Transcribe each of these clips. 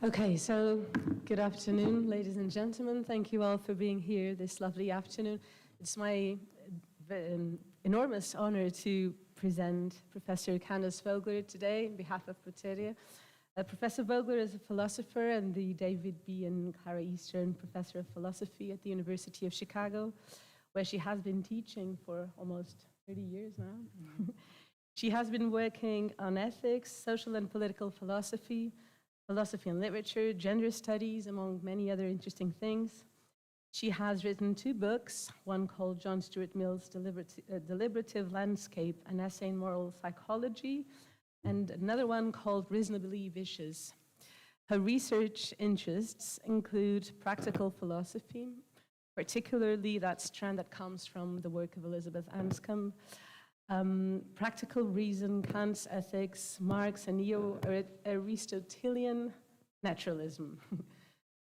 Okay, so good afternoon, ladies and gentlemen. Thank you all for being here this lovely afternoon. It's my enormous honor to present Professor Candace Vogler today on behalf of Brotéria. Professor Vogler is a philosopher and the David B. and Clara Eastern Professor of Philosophy at the University of Chicago, where she has been teaching for almost 30 years now. She has been working on ethics, social and political philosophy, philosophy and literature, gender studies, among many other interesting things. She has written 2 books, one called John Stuart Mill's Deliberative Landscape, an essay in moral psychology, and another one called Reasonably Vicious. Her research interests include practical philosophy, particularly that strand that comes from the work of Elizabeth Anscombe, practical reason, Kant's ethics, Marx and neo-Aristotelian naturalism.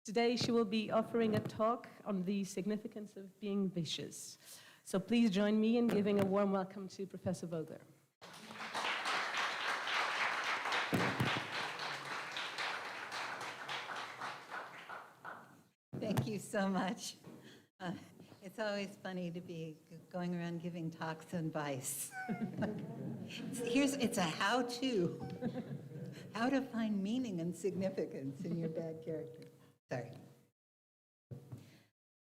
Today she will be offering a talk on the significance of being vicious. So please join me in giving a warm welcome to Professor Vogler. Thank you so much. It's always funny to be going around giving talks on vice. It's a how-to. How to find meaning and significance in your bad character. Sorry.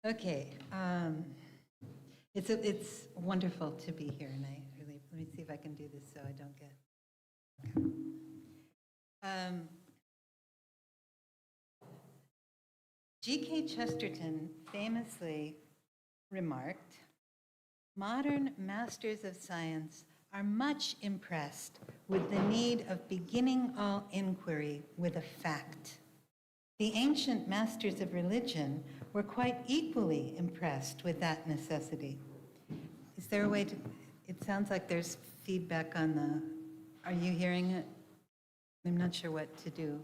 Okay. It's wonderful to be here, and let me see if I can do this so I don't get. G.K. Chesterton famously remarked, "Modern masters of science are much impressed with the need of beginning all inquiry with a fact. The ancient masters of religion were quite equally impressed with that necessity." Is there a way to, it sounds like there's feedback on the, are you hearing it? I'm not sure what to do.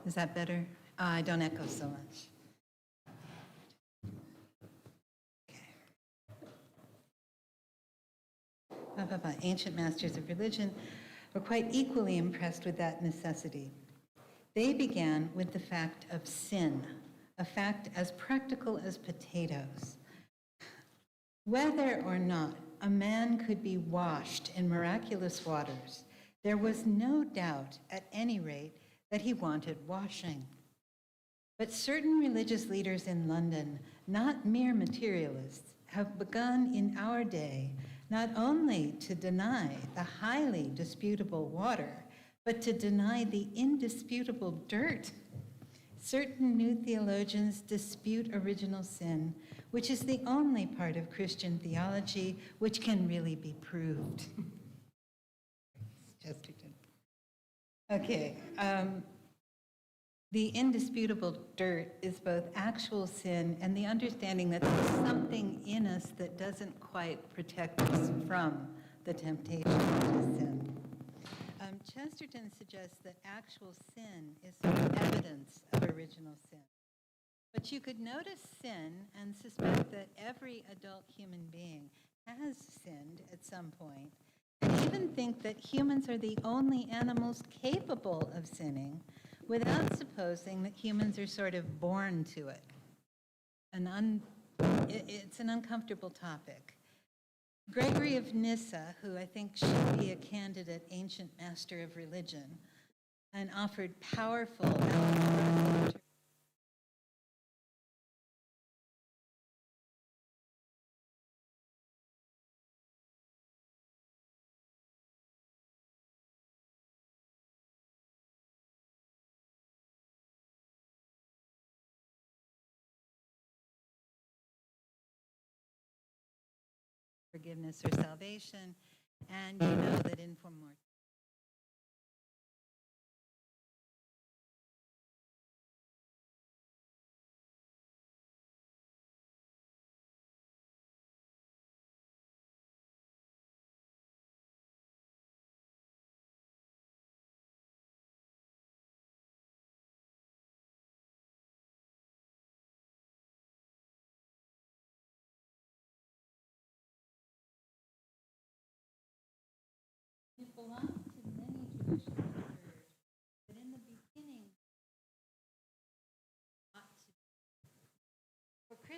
Is that better? I don't echo so much. Okay. Ancient masters of religion were quite equally impressed with that necessity. They began with the fact of sin, a fact as practical as potatoes. Whether or not a man could be washed in miraculous waters, there was no doubt, at any rate, that he wanted washing. But certain religious leaders in London, not mere materialists, have begun in our day not only to deny the highly disputable water, but to deny the indisputable dirt. Certain new theologians dispute original sin, which is the only part of Christian theology which can really be proved. Chesterton. Okay. The indisputable dirt is both actual sin and the understanding that there's something in us that doesn't quite protect us from the temptation to sin. Chesterton suggests that actual sin is sort of evidence of original sin. But you could notice sin and suspect that every adult human being has sinned at some point, and even think that humans are the only animals capable of sinning, without supposing that humans are sort of born to it. It's an uncomfortable topic. Gregory of Nyssa, who I think should be a candidate ancient master of religion, and offered powerful allegorical forgiveness or salvation, and you know that in formulate. It belongs to many traditions.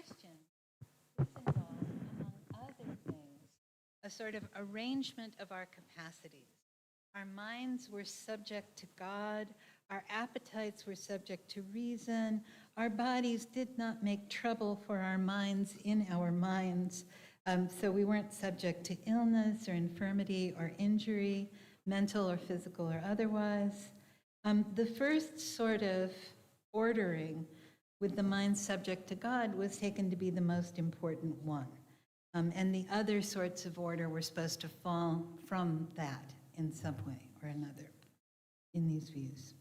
question, this involved, among other things, a sort of arrangement of our capacities. Our minds were subject to God, our appetites were subject to reason, our bodies did not make trouble for our minds in our minds, so we weren't subject to illness or infirmity or injury, mental or physical or otherwise. The first sort of ordering with the mind subject to God was taken to be the most important one. And the other sorts of order were supposed to fall from that in some way or another in these views.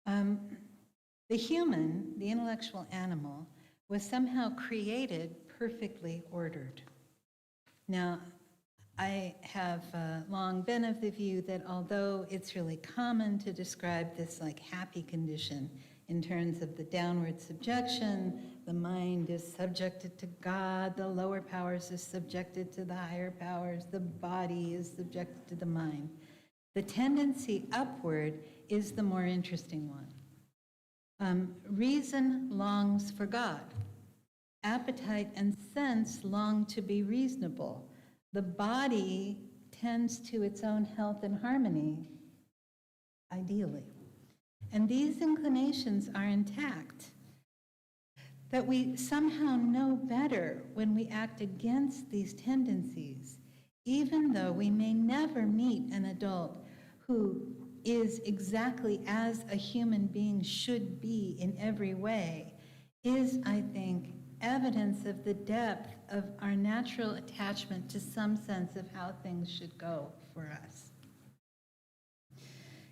The human, the intellectual animal, was somehow created perfectly ordered. Now, I have long been of the view that although it's really common to describe this like happy condition in terms of the downward subjection, the mind is subjected to God, the lower powers is subjected to the higher powers, the body is subjected to the mind. The tendency upward is the more interesting one. Reason longs for God. Appetite and sense long to be reasonable. The body tends to its own health and harmony, ideally. And these inclinations are intact. That we somehow know better when we act against these tendencies, even though we may never meet an adult who is exactly as a human being should be in every way, is, I think, evidence of the depth of our natural attachment to some sense of how things should go for us.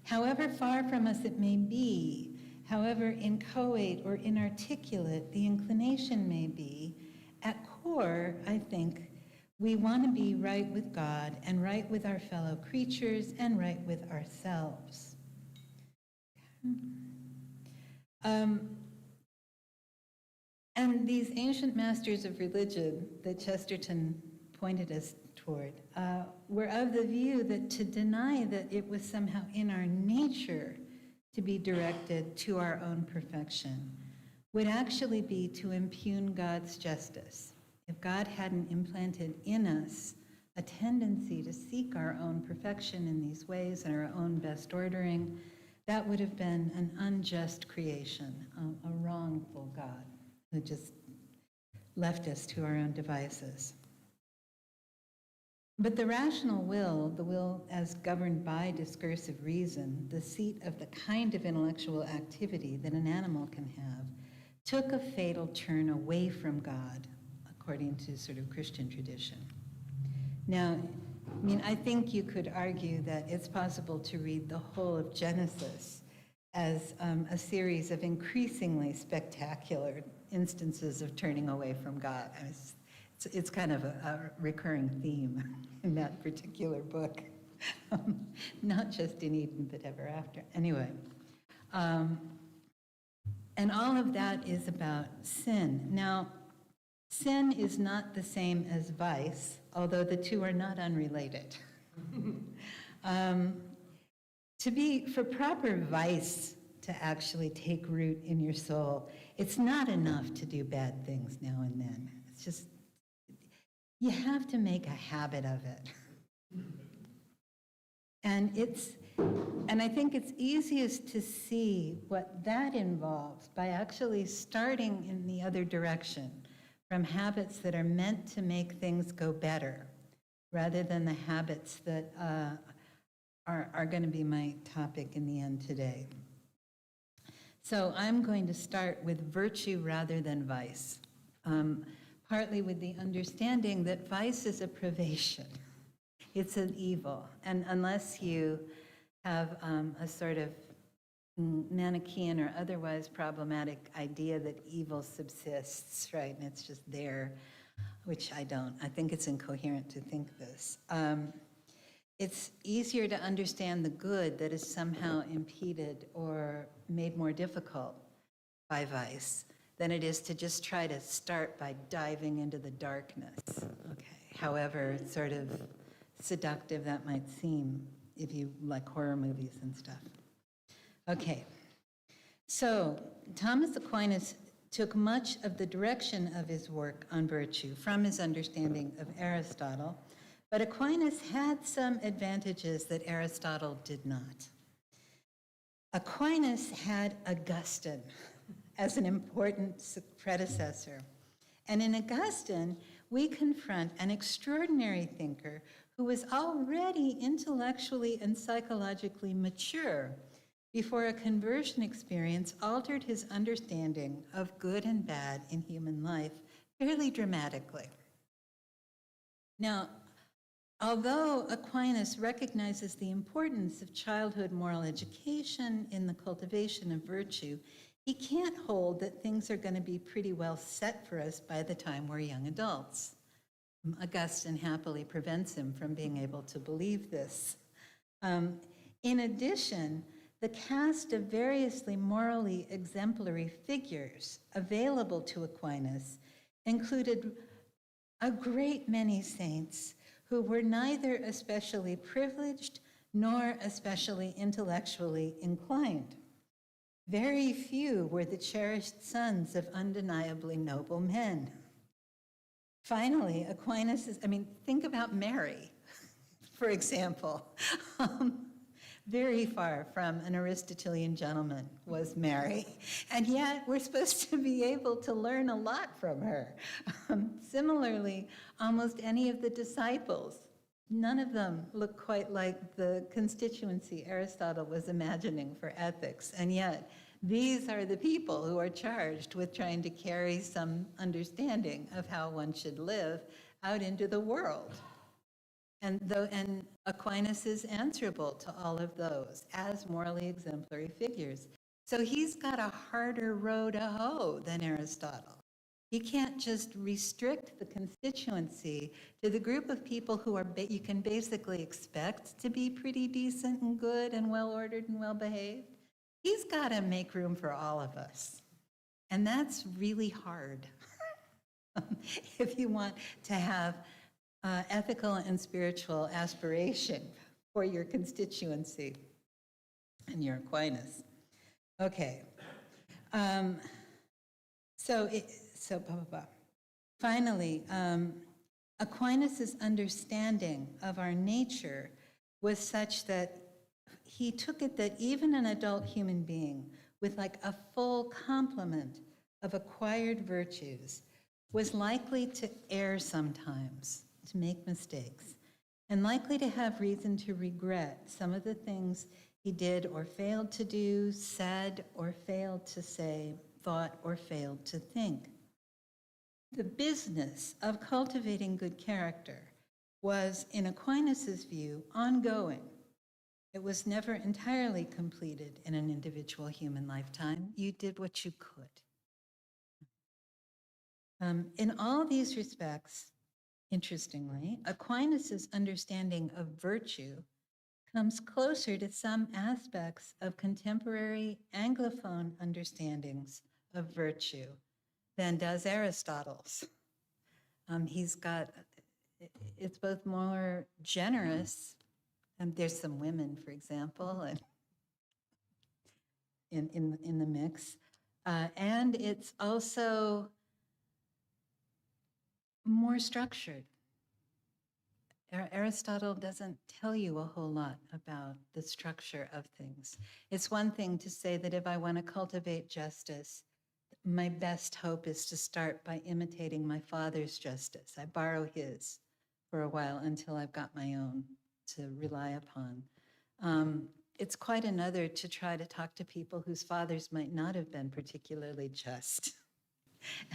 However far from us it may be, however inchoate or inarticulate the inclination may be, at core, I think, we want to be right with God and right with our fellow creatures and right with ourselves. And these ancient masters of religion that Chesterton pointed us toward were of the view that to deny that it was somehow in our nature to be directed to our own perfection would actually be to impugn God's justice. If God hadn't implanted in us a tendency to seek our own perfection in these ways and our own best ordering, that would have been an unjust creation, a wrongful God who just left us to our own devices. But the rational will, the will as governed by discursive reason, the seat of the kind of intellectual activity that an animal can have, took a fatal turn away from God, according to sort of Christian tradition. Now, I mean, I think you could argue that it's possible to read the whole of Genesis as a series of increasingly spectacular instances of turning away from God. I mean, it's kind of a recurring theme in that particular book, not just in Eden, but ever after. Anyway, and all of that is about sin. Now, sin is not the same as vice, although the two are not unrelated. For proper vice to actually take root in your soul, it's not enough to do bad things now and then. It's just, you have to make a habit of it. And I think it's easiest to see what that involves by actually starting in the other direction, from habits that are meant to make things go better, rather than the habits that are going to be my topic in the end today. So I'm going to start with virtue rather than vice, partly with the understanding that vice is a privation. It's an evil, and unless you have a sort of Manichaean or otherwise problematic idea that evil subsists, right, and it's just there, which I don't. I think it's incoherent to think this. It's easier to understand the good that is somehow impeded or made more difficult by vice than it is to just try to start by diving into the darkness, okay, however sort of seductive that might seem if you like horror movies and stuff. Okay, so Thomas Aquinas took much of the direction of his work on virtue from his understanding of Aristotle, but Aquinas had some advantages that Aristotle did not. Aquinas had Augustine as an important predecessor. And in Augustine, we confront an extraordinary thinker who was already intellectually and psychologically mature before a conversion experience altered his understanding of good and bad in human life fairly dramatically. Now, although Aquinas recognizes the importance of childhood moral education in the cultivation of virtue, he can't hold that things are going to be pretty well set for us by the time we're young adults. Augustine happily prevents him from being able to believe this. In addition, the cast of variously morally exemplary figures available to Aquinas included a great many saints who were neither especially privileged nor especially intellectually inclined. Very few were the cherished sons of undeniably noble men. Finally, think about Mary, for example. Very far from an Aristotelian gentleman was Mary, and yet we're supposed to be able to learn a lot from her. Similarly, almost any of the disciples, none of them look quite like the constituency Aristotle was imagining for ethics, and yet these are the people who are charged with trying to carry some understanding of how one should live out into the world. And Aquinas is answerable to all of those as morally exemplary figures. So he's got a harder row to hoe than Aristotle. He can't just restrict the constituency to the group of people who are you can basically expect to be pretty decent and good and well-ordered and well-behaved. He's got to make room for all of us. And that's really hard if you want to have ethical and spiritual aspiration for your constituency and your Aquinas. Okay. Finally, Aquinas' understanding of our nature was such that he took it that even an adult human being with like a full complement of acquired virtues was likely to err sometimes, to make mistakes, and likely to have reason to regret some of the things he did or failed to do, said or failed to say, thought or failed to think. The business of cultivating good character was, in Aquinas' view, ongoing. It was never entirely completed in an individual human lifetime. You did what you could. In all these respects, interestingly, Aquinas' understanding of virtue comes closer to some aspects of contemporary Anglophone understandings of virtue than does Aristotle's. It's both more generous, and there's some women, for example, and in the mix, and it's also more structured. Aristotle doesn't tell you a whole lot about the structure of things. It's one thing to say that if I want to cultivate justice, my best hope is to start by imitating my father's justice. I borrow his for a while until I've got my own to rely upon. It's quite another to try to talk to people whose fathers might not have been particularly just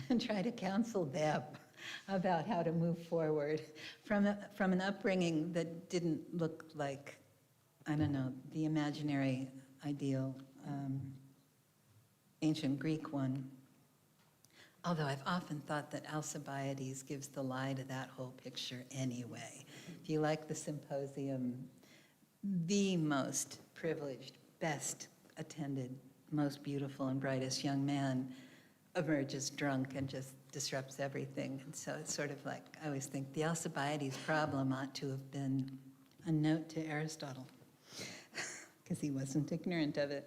and try to counsel them about how to move forward from an upbringing that didn't look like, I don't know, the imaginary ideal ancient Greek one. Although I've often thought that Alcibiades gives the lie to that whole picture anyway. If you like the Symposium, the most privileged, best attended, most beautiful and brightest young man emerges drunk and just disrupts everything. And so it's sort of like, I always think the Alcibiades problem ought to have been a note to Aristotle, because he wasn't ignorant of it.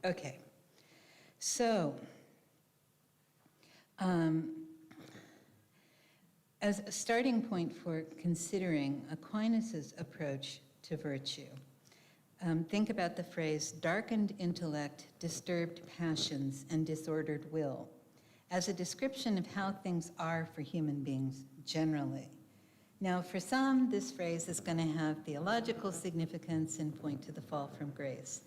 Okay, so As a starting point for considering Aquinas' approach to virtue, think about the phrase darkened intellect, disturbed passions, and disordered will as a description of how things are for human beings generally. Now, for some, this phrase is going to have theological significance and point to the fall from grace.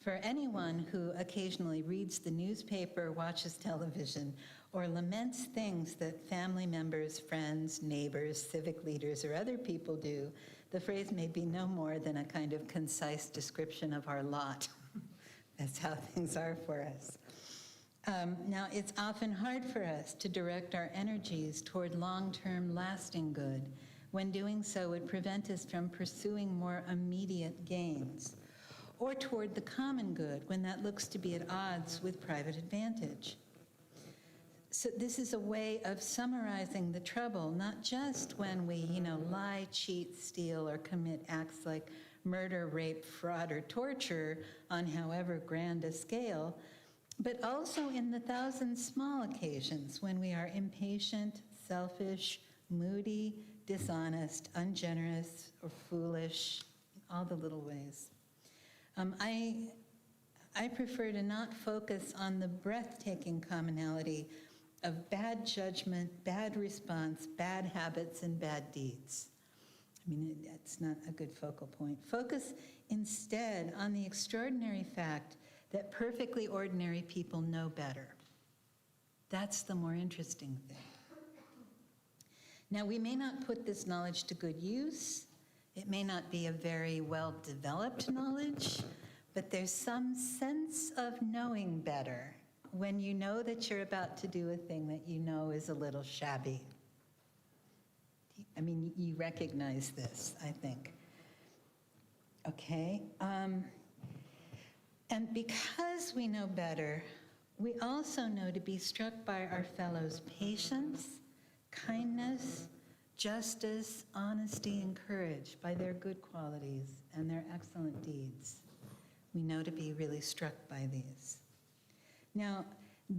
For anyone who occasionally reads the newspaper, watches television, or laments things that family members, friends, neighbors, civic leaders, or other people do, the phrase may be no more than a kind of concise description of our lot. That's how things are for us. Now, it's often hard for us to direct our energies toward long-term lasting good when doing so would prevent us from pursuing more immediate gains, or toward the common good when that looks to be at odds with private advantage. So this is a way of summarizing the trouble, not just when we, lie, cheat, steal, or commit acts like murder, rape, fraud, or torture on however grand a scale, but also in the thousand small occasions when we are impatient, selfish, moody, dishonest, ungenerous, or foolish, all the little ways. I prefer to not focus on the breathtaking commonality of bad judgment, bad response, bad habits, and bad deeds. That's not a good focal point. Focus instead on the extraordinary fact that perfectly ordinary people know better. That's the more interesting thing. Now, we may not put this knowledge to good use. It may not be a very well-developed knowledge, but there's some sense of knowing better when you know that you're about to do a thing that you know is a little shabby. You recognize this, I think. Okay? And because we know better, we also know to be struck by our fellows' patience, kindness, justice, honesty, and courage, by their good qualities and their excellent deeds. We know to be really struck by these. Now,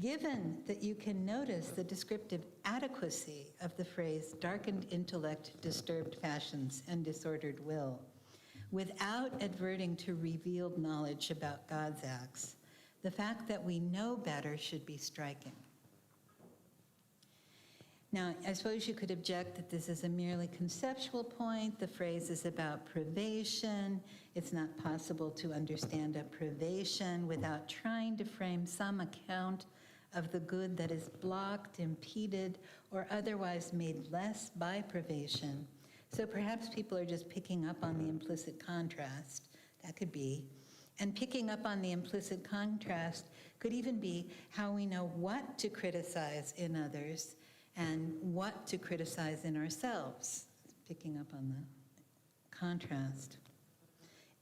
given that you can notice the descriptive adequacy of the phrase darkened intellect, disturbed passions, and disordered will, without adverting to revealed knowledge about God's acts, the fact that we know better should be striking. Now, I suppose you could object that this is a merely conceptual point. The phrase is about privation. It's not possible to understand a privation without trying to frame some account of the good that is blocked, impeded, or otherwise made less by privation. So perhaps people are just picking up on the implicit contrast. That could be. And picking up on the implicit contrast could even be how we know what to criticize in others and what to criticize in ourselves, picking up on the contrast.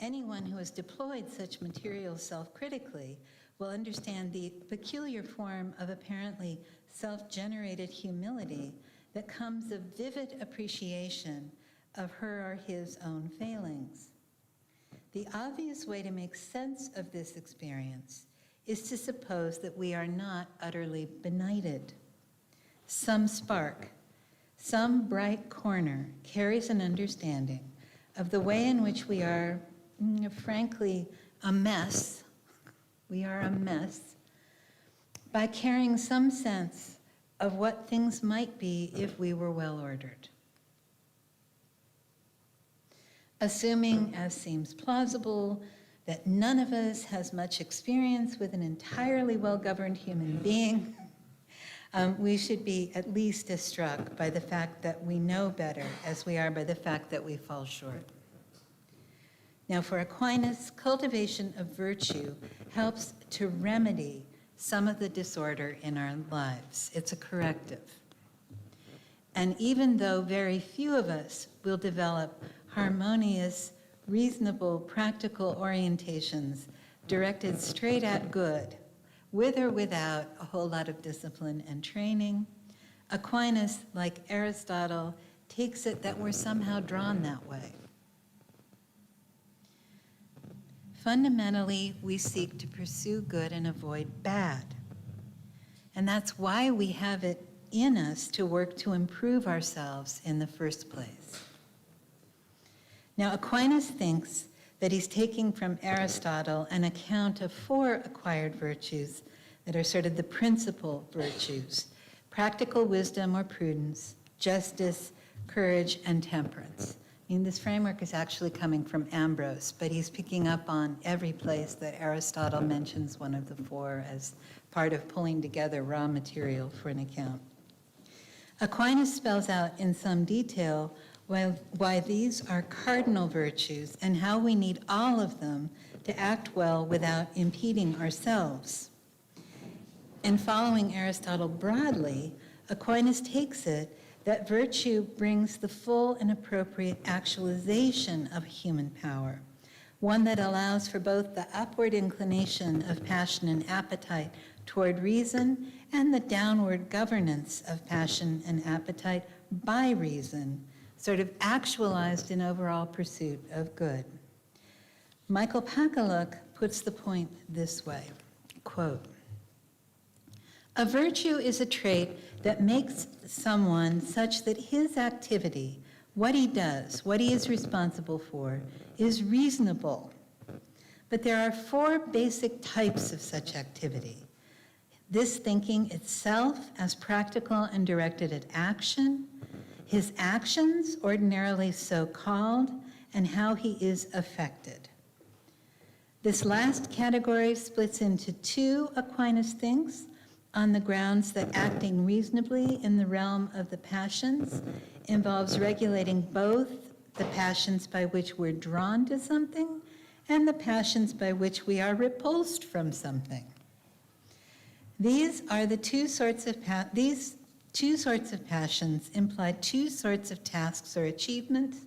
Anyone who has deployed such material self-critically will understand the peculiar form of apparently self-generated humility that comes of vivid appreciation of her or his own failings. The obvious way to make sense of this experience is to suppose that we are not utterly benighted. Some spark, some bright corner carries an understanding of the way in which we are, frankly, a mess. We are a mess by carrying some sense of what things might be if we were well-ordered. Assuming, as seems plausible, that none of us has much experience with an entirely well-governed human being, we should be at least as struck by the fact that we know better as we are by the fact that we fall short. Now, for Aquinas, cultivation of virtue helps to remedy some of the disorder in our lives. It's a corrective. And even though very few of us will develop harmonious, reasonable, practical orientations directed straight at good, with or without a whole lot of discipline and training, Aquinas, like Aristotle, takes it that we're somehow drawn that way. Fundamentally, we seek to pursue good and avoid bad. And that's why we have it in us to work to improve ourselves in the first place. Now, Aquinas thinks that he's taking from Aristotle an account of 4 acquired virtues that are sort of the principal virtues: practical wisdom or prudence, justice, courage, and temperance. I mean, this framework is actually coming from Ambrose, but he's picking up on every place that Aristotle mentions one of the 4 as part of pulling together raw material for an account. Aquinas spells out in some detail why these are cardinal virtues and how we need all of them to act well without impeding ourselves. In following Aristotle broadly, Aquinas takes it that virtue brings the full and appropriate actualization of human power, one that allows for both the upward inclination of passion and appetite toward reason and the downward governance of passion and appetite by reason, sort of actualized in overall pursuit of good. Michael Pakaluk puts the point this way, quote, "A virtue is a trait that makes someone such that his activity, what he does, what he is responsible for, is reasonable. But there are 4 basic types of such activity. This thinking itself as practical and directed at action, his actions, ordinarily so called, and how he is affected. This last category splits into 2, Aquinas thinks, on the grounds that acting reasonably in the realm of the passions involves regulating both the passions by which we're drawn to something and the passions by which we are repulsed from something. These are the 2 sorts of these 2 sorts of passions imply 2 sorts of tasks or achievements,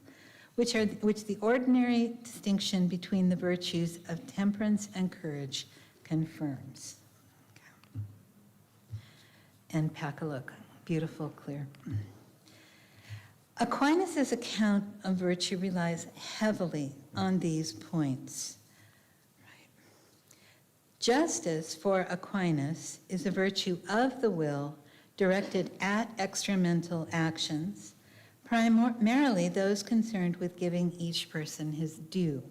which the ordinary distinction between the virtues of temperance and courage confirms." Okay. And Pakaluk, beautiful, clear. Aquinas' account of virtue relies heavily on these points. Justice, for Aquinas, is a virtue of the will directed at extramental actions, primarily those concerned with giving each person his due.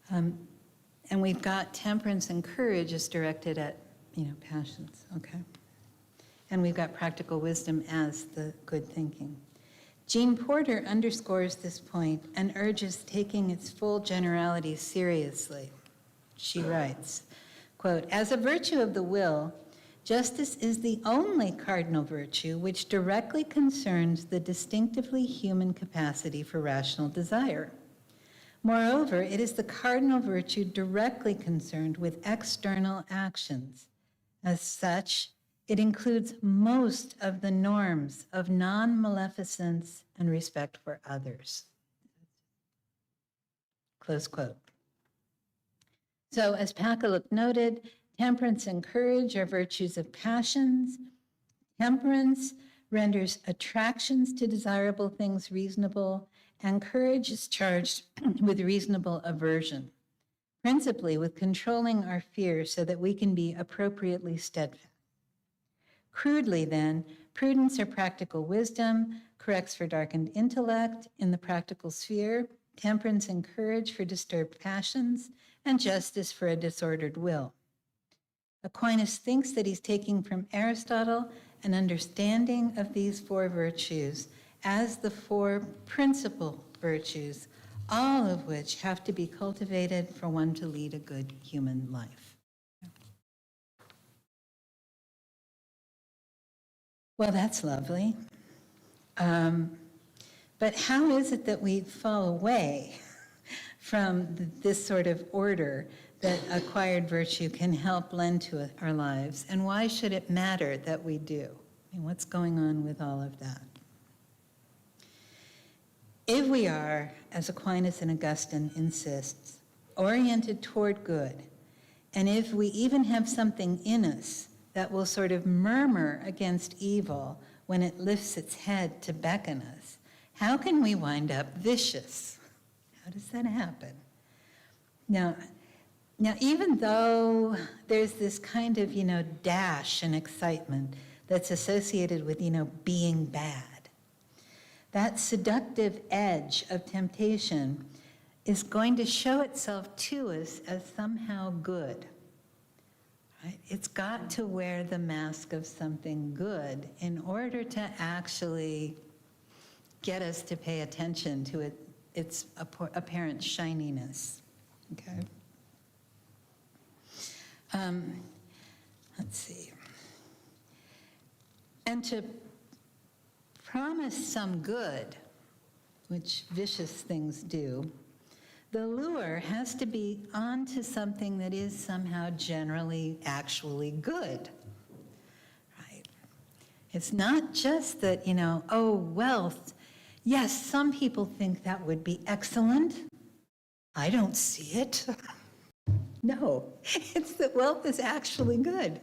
And we've got temperance and courage is directed at, passions, okay? And we've got practical wisdom as the good thinking. Jean Porter underscores this point and urges taking its full generality seriously. She writes, quote, "As a virtue of the will, justice is the only cardinal virtue which directly concerns the distinctively human capacity for rational desire. Moreover, it is the cardinal virtue directly concerned with external actions. As such, it includes most of the norms of non-maleficence and respect for others." Close quote. So, as Pakaluk noted, temperance and courage are virtues of passions. Temperance renders attractions to desirable things reasonable, and courage is charged with reasonable aversion, principally with controlling our fear so that we can be appropriately steadfast. Crudely, then, prudence or practical wisdom corrects for darkened intellect in the practical sphere, temperance and courage for disturbed passions, and justice for a disordered will. Aquinas thinks that he's taking from Aristotle an understanding of these 4 virtues as the 4 principal virtues, all of which have to be cultivated for one to lead a good human life. Well, that's lovely. But how is it that we fall away from this sort of order that acquired virtue can help lend to our lives? And why should it matter that we do? I mean, what's going on with all of that? If we are, as Aquinas and Augustine insists, oriented toward good, and if we even have something in us that will sort of murmur against evil when it lifts its head to beckon us, how can we wind up vicious? How does that happen? Now, Now, even though there's this kind of, dash and excitement that's associated with, being bad, that seductive edge of temptation is going to show itself to us as somehow good. Right? It's got to wear the mask of something good in order to actually get us to pay attention to its apparent shininess. Okay? Let's see. And to promise some good, which vicious things do, the lure has to be onto something that is somehow generally actually good. Right? It's not just that, oh, wealth. Yes, some people think that would be excellent. I don't see it. No, it's that wealth is actually good.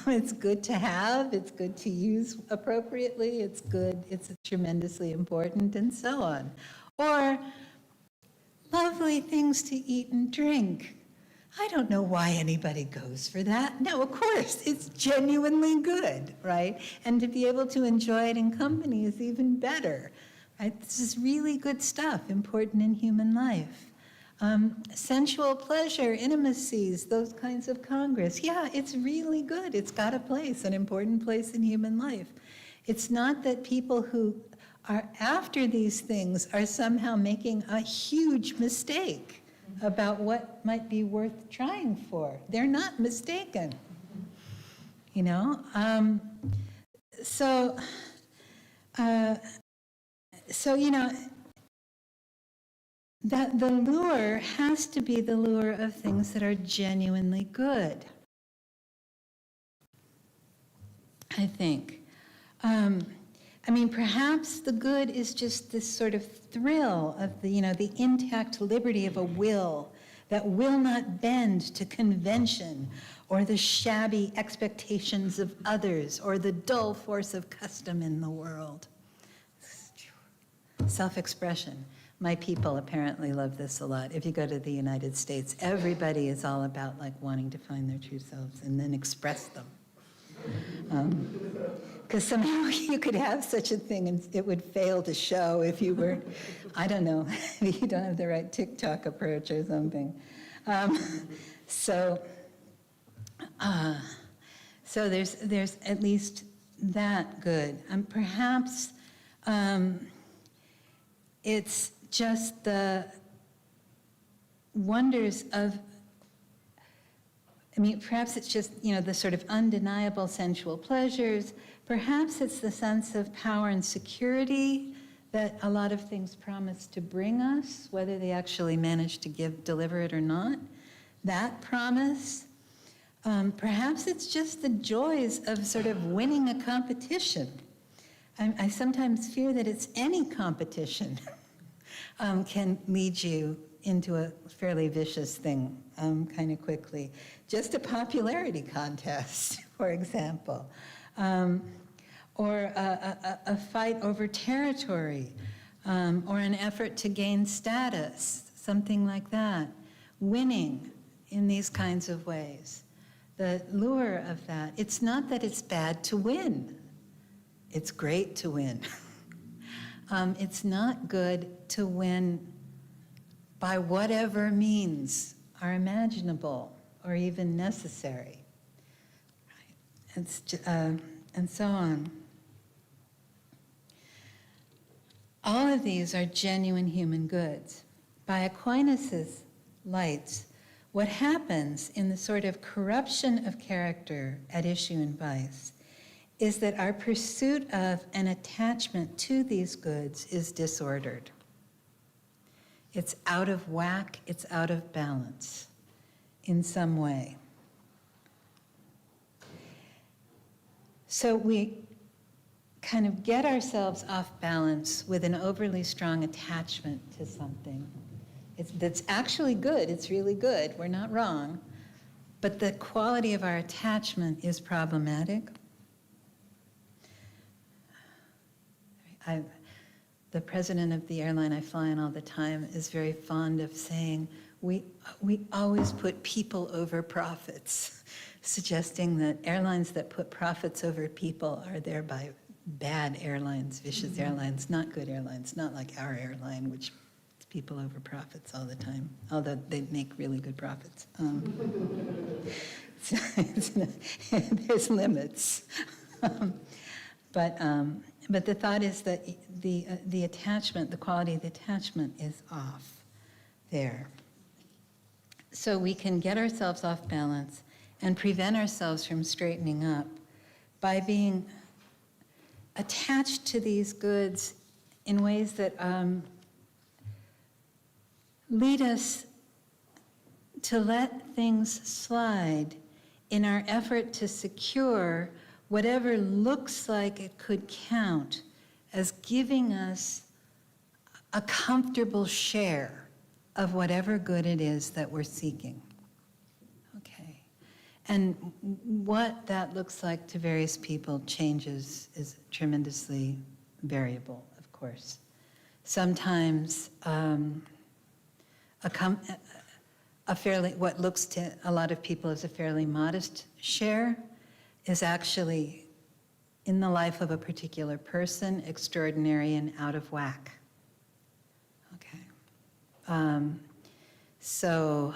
It's good to have, it's good to use appropriately, it's good, it's tremendously important, and so on. Or lovely things to eat and drink. I don't know why anybody goes for that. No, of course, it's genuinely good, right? And to be able to enjoy it in company is even better, right? This is really good stuff, important in human life. Sensual pleasure, intimacies, those kinds of congress. Yeah, it's really good. It's got a place, an important place in human life. It's not that people who are after these things are somehow making a huge mistake about what might be worth trying for. They're not mistaken, that the lure has to be the lure of things that are genuinely good, I think. Perhaps the good is just this sort of thrill of the intact liberty of a will that will not bend to convention or the shabby expectations of others or the dull force of custom in the world. Self-expression. My people apparently love this a lot. If you go to the United States, everybody is all about wanting to find their true selves and then express them. Because somehow you could have such a thing and it would fail to show if you were, I don't know, if you don't have the right TikTok approach or something. So there's at least that good. Perhaps it's just the wonders of, perhaps it's just, the sort of undeniable sensual pleasures. Perhaps it's the sense of power and security that a lot of things promise to bring us, whether they actually manage to deliver it or not. That promise. Perhaps it's just the joys of sort of winning a competition. I sometimes fear that it's any competition can lead you into a fairly vicious thing kind of quickly. Just a popularity contest, for example, or a fight over territory, or an effort to gain status, something like that. Winning in these kinds of ways. The lure of that. It's not that it's bad to win. It's great to win. It's not good to win by whatever means are imaginable or even necessary. Right? And so on. All of these are genuine human goods. By Aquinas' lights, what happens in the sort of corruption of character at issue in vice is that our pursuit of an attachment to these goods is disordered. It's out of whack, it's out of balance in some way. So we kind of get ourselves off balance with an overly strong attachment to something. That's actually good, it's really good, we're not wrong, but the quality of our attachment is problematic. The president of the airline I fly on all the time is very fond of saying, we always put people over profits, suggesting that airlines that put profits over people are thereby bad airlines, vicious airlines, not good airlines, not like our airline, which puts people over profits all the time, although they make really good profits. There's limits. But the thought is that the attachment, the quality of the attachment is off there. So we can get ourselves off balance and prevent ourselves from straightening up by being attached to these goods in ways that lead us to let things slide in our effort to secure whatever looks like it could count as giving us a comfortable share of whatever good it is that we're seeking. Okay. And what that looks like to various people changes, is tremendously variable, of course. Sometimes what looks to a lot of people as a fairly modest share is actually, in the life of a particular person, extraordinary and out of whack. Okay. So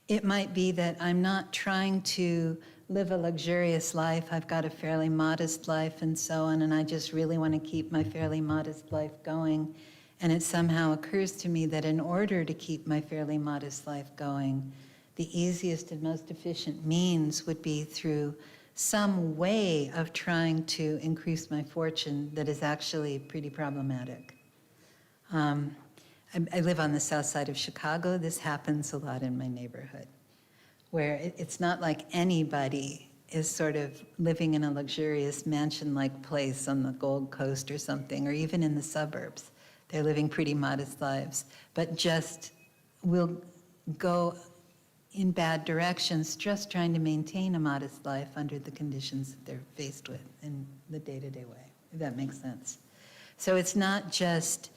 it might be that I'm not trying to live a luxurious life. I've got a fairly modest life and so on, and I just really want to keep my fairly modest life going. And it somehow occurs to me that in order to keep my fairly modest life going, the easiest and most efficient means would be through some way of trying to increase my fortune that is actually pretty problematic. I live on the south side of Chicago. This happens a lot in my neighborhood, where it's not like anybody is sort of living in a luxurious mansion-like place on the Gold Coast or something, or even in the suburbs. They're living pretty modest lives, but just will go in bad directions, just trying to maintain a modest life under the conditions that they're faced with in the day-to-day way, if that makes sense. So it's not just,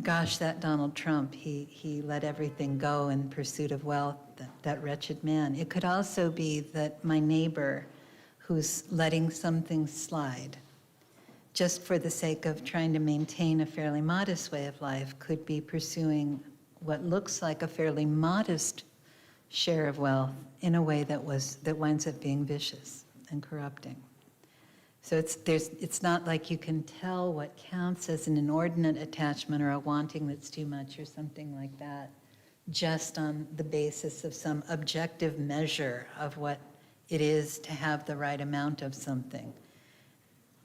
gosh, that Donald Trump, he let everything go in pursuit of wealth, that wretched man. It could also be that my neighbor who's letting something slide just for the sake of trying to maintain a fairly modest way of life could be pursuing what looks like a fairly modest share of wealth in a way that winds up being vicious and corrupting. So it's not like you can tell what counts as an inordinate attachment or a wanting that's too much or something like that just on the basis of some objective measure of what it is to have the right amount of something.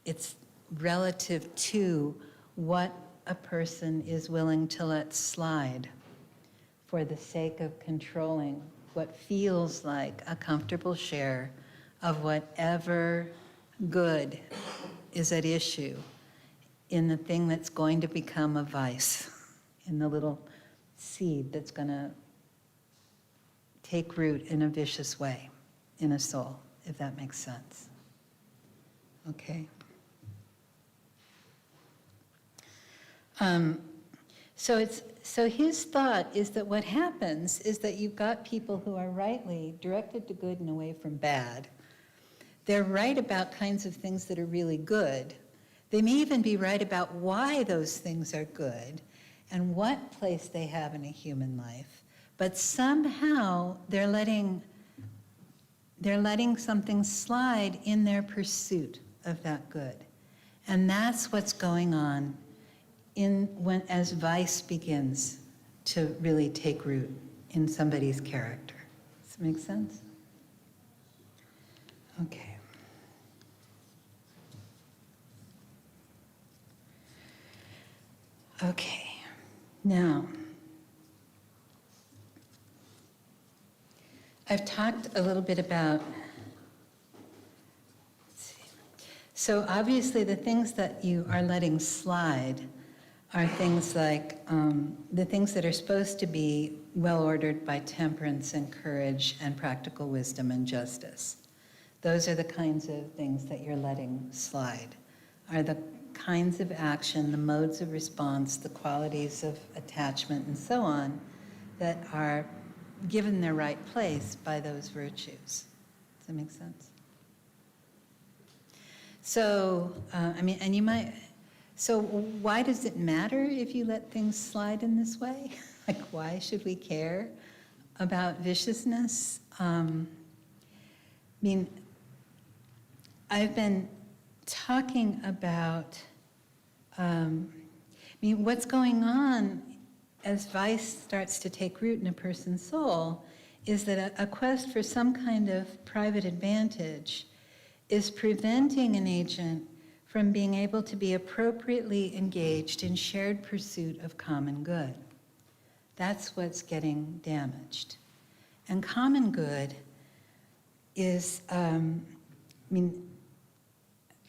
It's relative to what a person is willing to let slide for the sake of controlling what feels like a comfortable share of whatever good is at issue in the thing that's going to become a vice, in the little seed that's going to take root in a vicious way in a soul, if that makes sense. Okay. So his thought is that what happens is that you've got people who are rightly directed to good and away from bad. They're right about kinds of things that are really good. They may even be right about why those things are good and what place they have in a human life. But somehow they're letting something slide in their pursuit of that good. And that's what's going on as vice begins to really take root in somebody's character. Does that make sense? Okay. Okay. Now, I've talked a little bit about, so obviously the things that you are letting slide are things like the things that are supposed to be well-ordered by temperance and courage and practical wisdom and justice. Those are the kinds of things that you're letting slide, are the kinds of action, the modes of response, the qualities of attachment, and so on, that are given their right place by those virtues. Does that make sense? So, and you might, so why does it matter if you let things slide in this way? Like, why should we care about viciousness? I've been talking about, what's going on as vice starts to take root in a person's soul is that a quest for some kind of private advantage is preventing an agent from being able to be appropriately engaged in shared pursuit of common good. That's what's getting damaged. And common good is,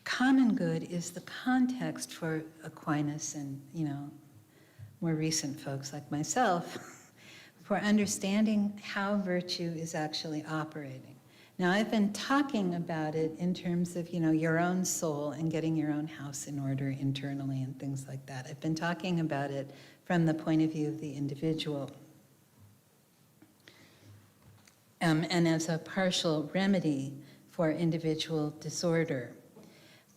common good is the context for Aquinas and, more recent folks like myself for understanding how virtue is actually operating. Now, I've been talking about it in terms of, your own soul and getting your own house in order internally and things like that. I've been talking about it from the point of view of the individual. And as a partial remedy for individual disorder.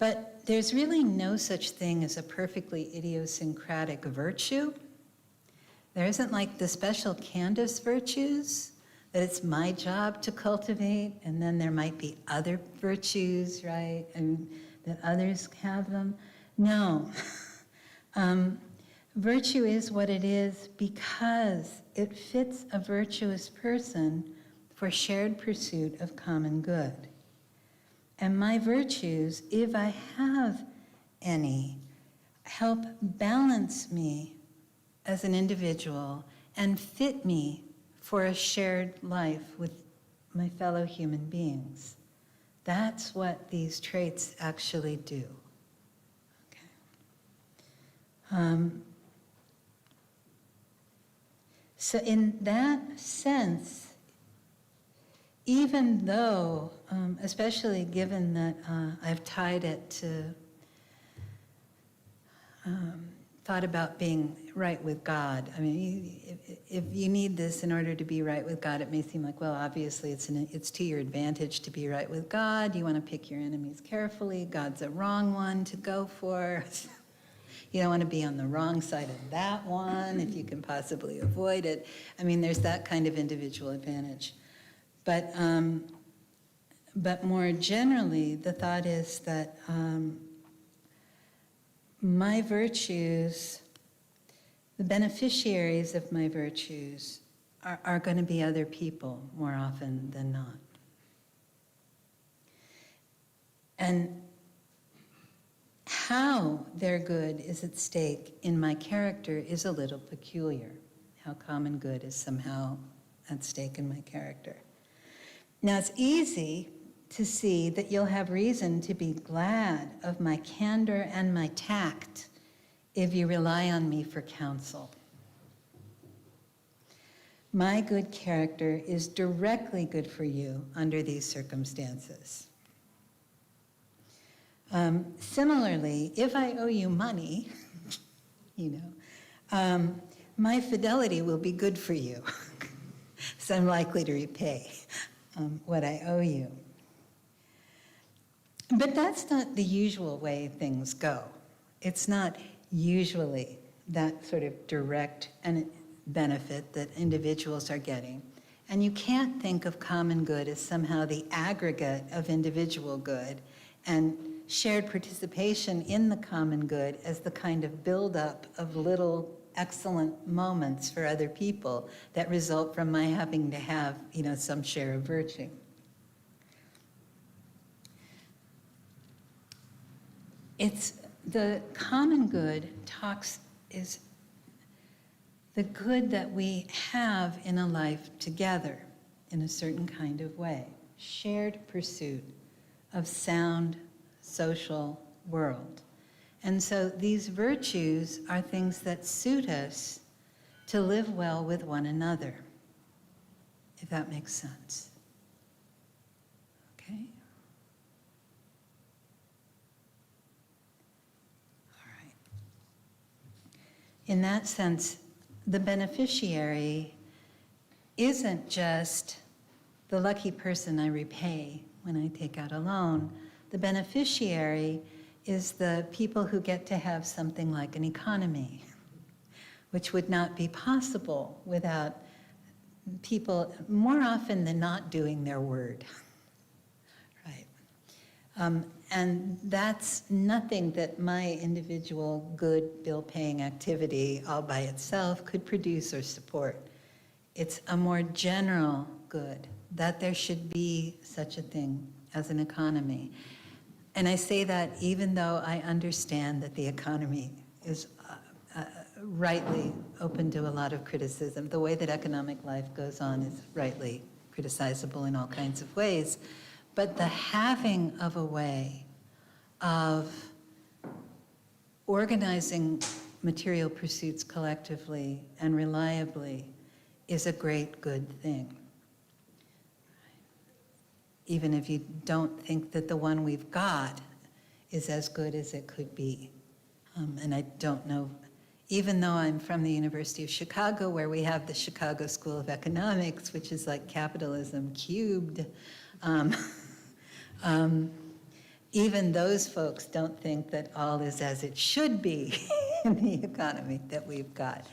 But there's really no such thing as a perfectly idiosyncratic virtue. There isn't like the special Candace virtues that it's my job to cultivate, and then there might be other virtues, right, and that others have them. No. Virtue is what it is because it fits a virtuous person for shared pursuit of common good. And my virtues, if I have any, help balance me as an individual and fit me for a shared life with my fellow human beings. That's what these traits actually do. Okay. So in that sense, even though, especially given that I've tied it to, thought about being right with God. If you need this in order to be right with God, it may seem like, well, obviously it's to your advantage to be right with God. You want to pick your enemies carefully. God's a wrong one to go for. You don't want to be on the wrong side of that one if you can possibly avoid it. There's that kind of individual advantage. But more generally, the thought is that my virtues, the beneficiaries of my virtues, are going to be other people more often than not. And how their good is at stake in my character is a little peculiar. How common good is somehow at stake in my character. Now, it's easy to see that you'll have reason to be glad of my candor and my tact if you rely on me for counsel. My good character is directly good for you under these circumstances. Similarly, if I owe you money, my fidelity will be good for you, so I'm likely to repay what I owe you. But that's not the usual way things go. It's not usually that sort of direct benefit that individuals are getting. And you can't think of common good as somehow the aggregate of individual good and shared participation in the common good as the kind of buildup of little excellent moments for other people that result from my having to have, some share of virtue. It's the common good is the good that we have in a life together in a certain kind of way. Shared pursuit of sound social world. And so these virtues are things that suit us to live well with one another, if that makes sense. Okay? in that sense, the beneficiary isn't just the lucky person I repay when I take out a loan. The beneficiary is the people who get to have something like an economy, which would not be possible without people more often than not doing their word. Right. And that's nothing that my individual good bill-paying activity all by itself could produce or support. It's a more general good, that there should be such a thing as an economy. And I say that even though I understand that the economy is rightly open to a lot of criticism. The way that economic life goes on is rightly criticizable in all kinds of ways. But the having of a way of organizing material pursuits collectively and reliably is a great good thing. Even if you don't think that the one we've got is as good as it could be. And I don't know, even though I'm from the University of Chicago, where we have the Chicago School of Economics, which is like capitalism cubed, even those folks don't think that all is as it should be in the economy that we've got.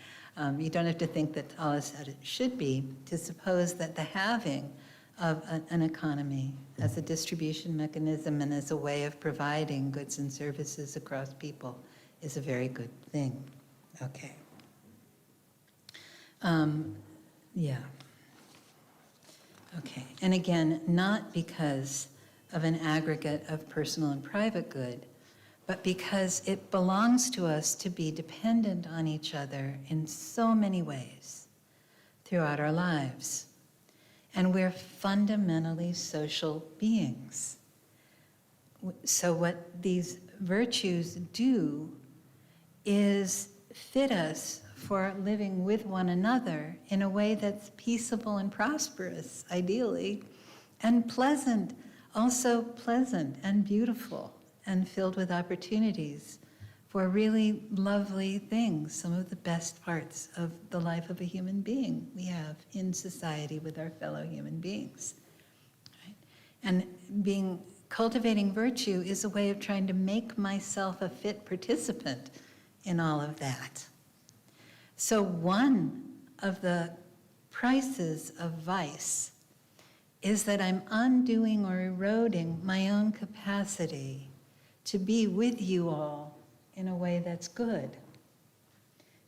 You don't have to think that all is as it should be to suppose that the having of an economy as a distribution mechanism and as a way of providing goods and services across people is a very good thing. Okay. Yeah. Okay. And again, not because of an aggregate of personal and private good, but because it belongs to us to be dependent on each other in so many ways throughout our lives. And we're fundamentally social beings. So what these virtues do is fit us for living with one another in a way that's peaceable and prosperous, ideally, and pleasant, also pleasant and beautiful and filled with opportunities for really lovely things, some of the best parts of the life of a human being we have in society with our fellow human beings. Right? And cultivating virtue is a way of trying to make myself a fit participant in all of that. So one of the prices of vice is that I'm undoing or eroding my own capacity to be with you all in a way that's good,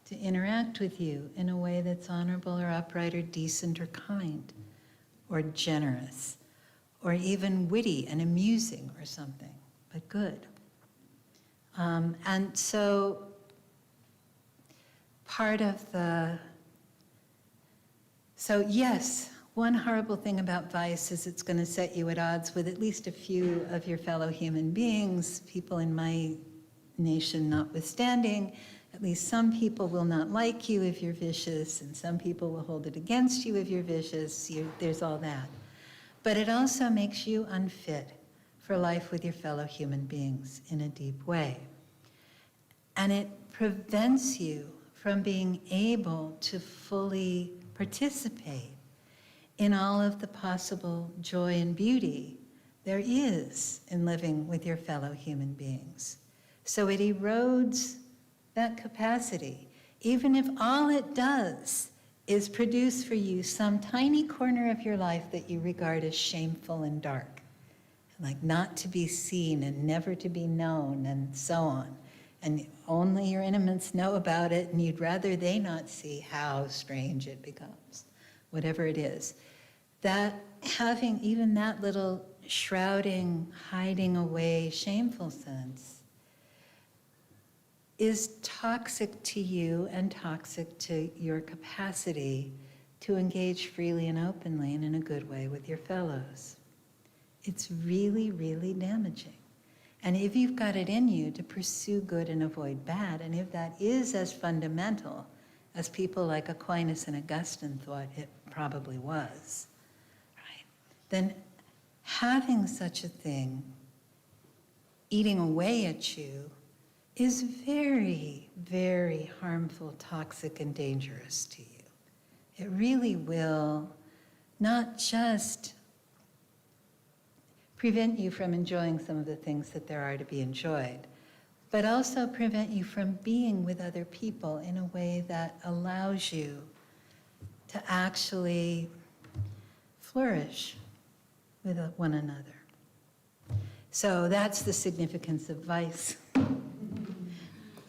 to interact with you in a way that's honorable or upright or decent or kind or generous or even witty and amusing or something, but good. And so yes, one horrible thing about vice is it's going to set you at odds with at least a few of your fellow human beings, people in my nation notwithstanding. At least some people will not like you if you're vicious, and some people will hold it against you if you're vicious. There's all that. But it also makes you unfit for life with your fellow human beings in a deep way. And it prevents you from being able to fully participate in all of the possible joy and beauty there is in living with your fellow human beings. So it erodes that capacity, even if all it does is produce for you some tiny corner of your life that you regard as shameful and dark, like not to be seen and never to be known and so on. And only your intimates know about it, and you'd rather they not see how strange it becomes, whatever it is. That having even that little shrouding, hiding away, shameful sense is toxic to you and toxic to your capacity to engage freely and openly and in a good way with your fellows. It's really, really damaging. And if you've got it in you to pursue good and avoid bad, and if that is as fundamental as people like Aquinas and Augustine thought it probably was, right, then having such a thing eating away at you is very, very harmful, toxic, and dangerous to you. It really will not just prevent you from enjoying some of the things that there are to be enjoyed, but also prevent you from being with other people in a way that allows you to actually flourish with one another. So that's the significance of vice.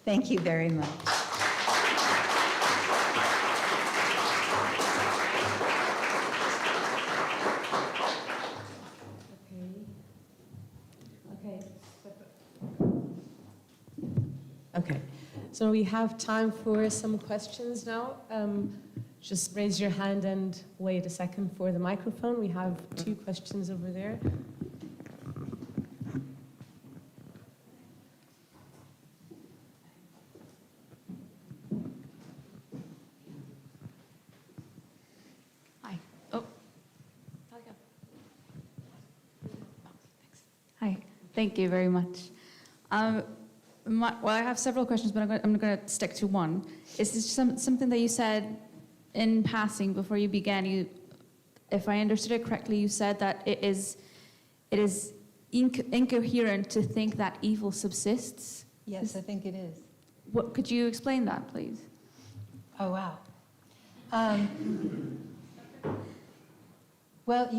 Thank you very much. Okay, so we have time for some questions now. Just raise your hand and wait a second for the microphone. We have 2 questions over there. Hi. Oh. Hi. Thank you very much. Well, I have several questions, but I'm going to stick to one. Is this something that you said in passing before you began? If I understood it correctly, you said that it is incoherent to think that evil subsists. Yes, I think it is. What, could you explain that, please? Oh, wow. Well,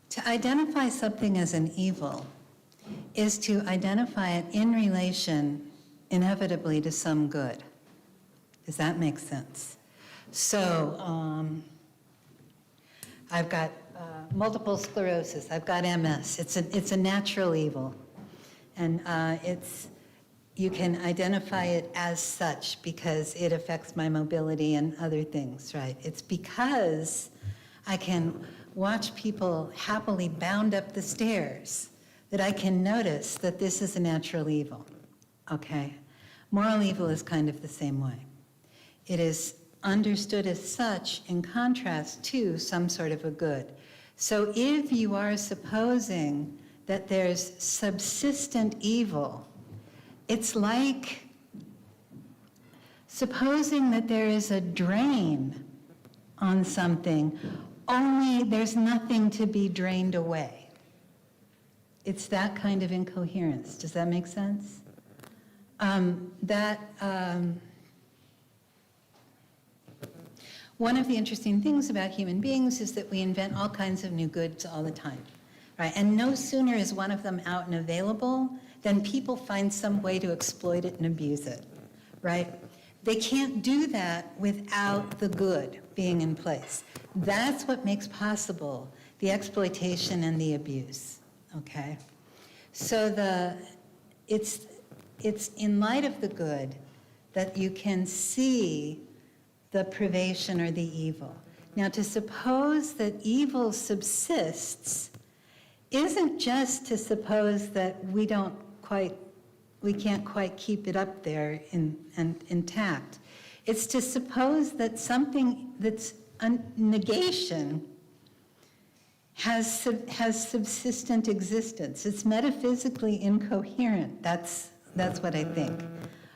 to identify something as an evil is to identify it in relation, inevitably, to some good. Does that make sense? So, I've got multiple sclerosis. I've got MS. It's a natural evil, and you can identify it as such because it affects my mobility and other things, right? It's because I can watch people happily bound up the stairs that I can notice that this is a natural evil, okay? Moral evil is kind of the same way. It is understood as such in contrast to some sort of a good. So if you are supposing that there's subsistent evil, it's like supposing that there is a drain on something, only there's nothing to be drained away. It's that kind of incoherence. Does that make sense? One of the interesting things about human beings is that we invent all kinds of new goods all the time, right? And no sooner is one of them out and available than people find some way to exploit it and abuse it, right? They can't do that without the good being in place. That's what makes possible the exploitation and the abuse, okay? So it's in light of the good that you can see the privation or the evil. Now, to suppose that evil subsists isn't just to suppose that we can't quite keep it up there and intact. It's to suppose that something that's a negation has subsistent existence. It's metaphysically incoherent. That's what I think.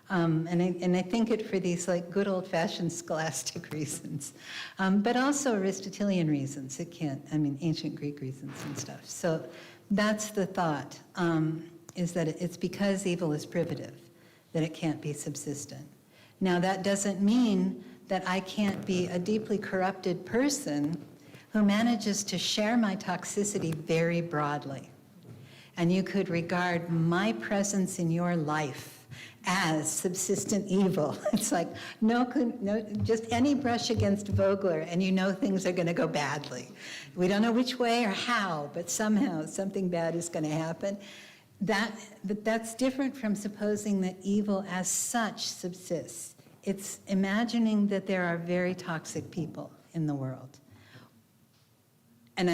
And I think it for these like good old-fashioned scholastic reasons, but also Aristotelian reasons. Ancient Greek reasons and stuff. So that's the thought, is that it's because evil is privative, that it can't be subsistent. Now that doesn't mean that I can't be a deeply corrupted person who manages to share my toxicity very broadly. And you could regard my presence in your life as subsistent evil. It's like, no, just any brush against Vogler and you know things are going to go badly. We don't know which way or how, but somehow something bad is going to happen. That's different from supposing that evil as such subsists. It's imagining that there are very toxic people in the world. And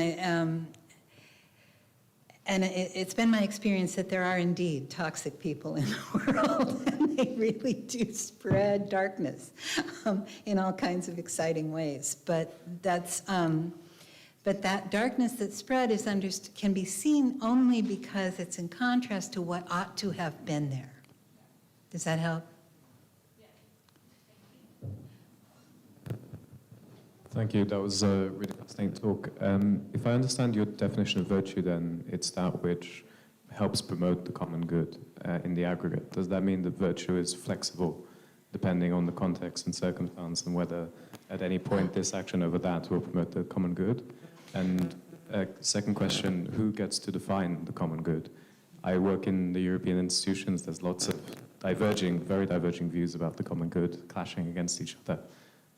it's been my experience that there are indeed toxic people in the world, and they really do spread darkness in all kinds of exciting ways. But But that darkness that spread can be seen only because it's in contrast to what ought to have been there. Does that help? Thank you. That was a really fascinating talk. If I understand your definition of virtue, then it's that which helps promote the common good in the aggregate. Does that mean that virtue is flexible, depending on the context and circumstance, and whether at any point this action over that will promote the common good? And second question, who gets to define the common good? I work in the European institutions. There's lots of very diverging views about the common good, clashing against each other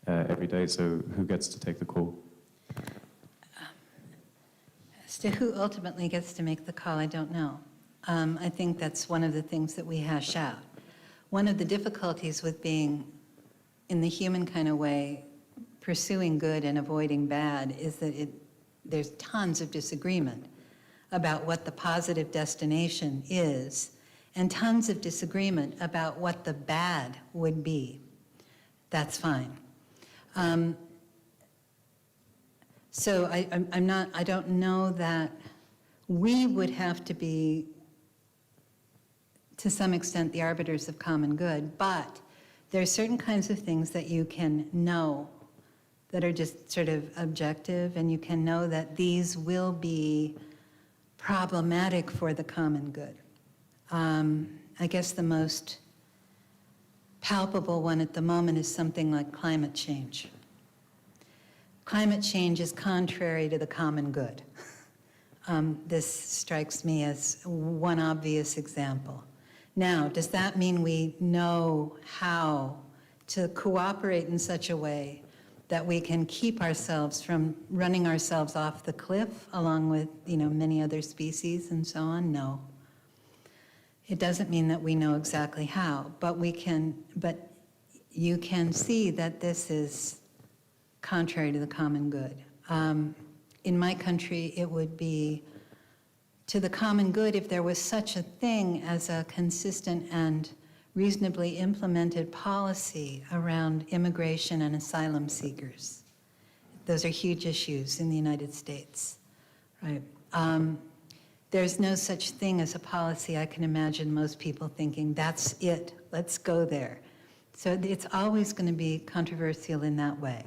every day. So who gets to take the call? As to who ultimately gets to make the call, I don't know. I think that's one of the things that we hash out. One of the difficulties with being, in the human kind of way, pursuing good and avoiding bad is that there's tons of disagreement about what the positive destination is, and tons of disagreement about what the bad would be. That's fine. So I don't know that we would have to be, to some extent, the arbiters of common good, but there are certain kinds of things that you can know that are just sort of objective, and you can know that these will be problematic for the common good. I guess the most palpable one at the moment is something like climate change. Climate change is contrary to the common good. This strikes me as one obvious example. Now, does that mean we know how to cooperate in such a way that we can keep ourselves from running ourselves off the cliff along with, many other species and so on? No. It doesn't mean that we know exactly how, but you can see that this is contrary to the common good. In my country, it would be to the common good if there was such a thing as a consistent and reasonably implemented policy around immigration and asylum seekers. Those are huge issues in the United States, right? There's no such thing as a policy. I can imagine most people thinking, that's it, let's go there. So it's always going to be controversial in that way.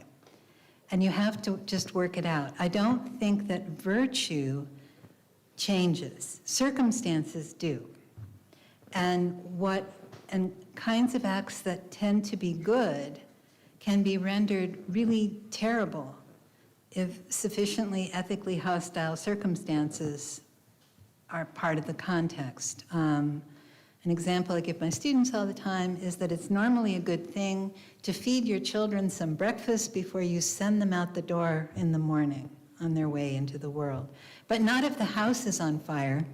And you have to just work it out. I don't think that virtue changes. Circumstances do. And kinds of acts that tend to be good can be rendered really terrible if sufficiently ethically hostile circumstances are part of the context. An example I give my students all the time is that it's normally a good thing to feed your children some breakfast before you send them out the door in the morning on their way into the world. But not if the house is on fire.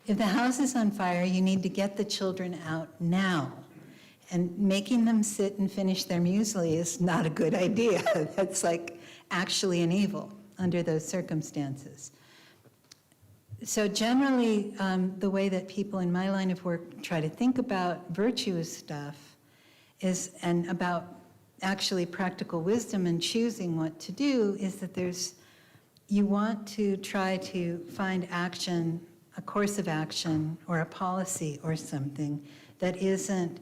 If the house is on fire, you need to get the children out now. And making them sit and finish their muesli is not a good idea. That's like actually an evil under those circumstances. So generally, the way that people in my line of work try to think about virtuous stuff and about actually practical wisdom and choosing what to do is that you want to try to find action, a course of action or a policy or something that isn't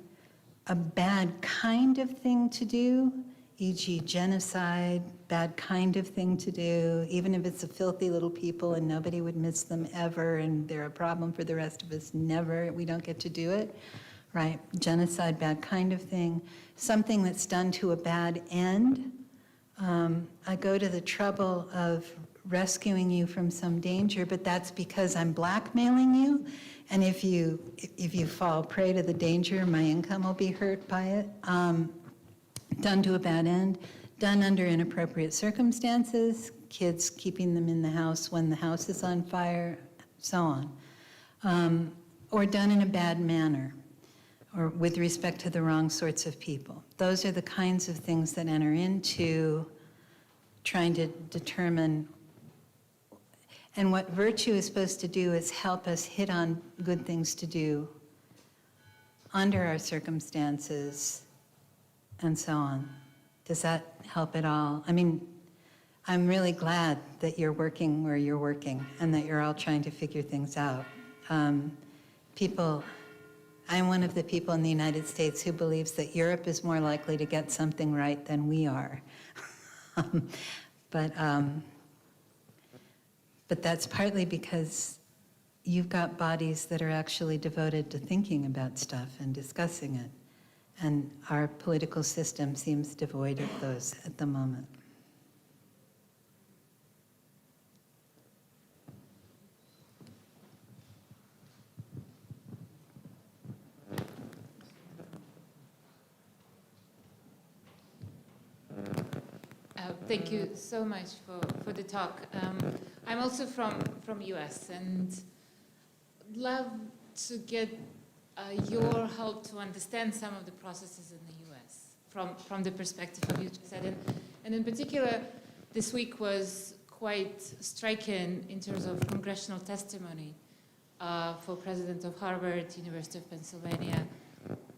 a bad kind of thing to do, e.g. genocide, bad kind of thing to do, even if it's a filthy little people and nobody would miss them ever and they're a problem for the rest of us, never, we don't get to do it, right? Genocide, bad kind of thing. Something that's done to a bad end. I go to the trouble of rescuing you from some danger, but that's because I'm blackmailing you, and if you fall prey to the danger, my income will be hurt by it. Done to a bad end, done under inappropriate circumstances, kids keeping them in the house when the house is on fire, so on. Or done in a bad manner, or with respect to the wrong sorts of people. Those are the kinds of things that enter into trying to determine. And what virtue is supposed to do is help us hit on good things to do under our circumstances and so on. Does that help at all? I mean, I'm really glad that you're working where you're working and that you're all trying to figure things out. I'm one of the people in the United States who believes that Europe is more likely to get something right than we are. But that's partly because you've got bodies that are actually devoted to thinking about stuff and discussing it. And our political system seems devoid of those at the moment. Thank you so much for the talk. I'm also from US and love to get your help to understand some of the processes in the US from the perspective of you just said. And in particular, this week was quite striking in terms of congressional testimony for President of Harvard, University of Pennsylvania,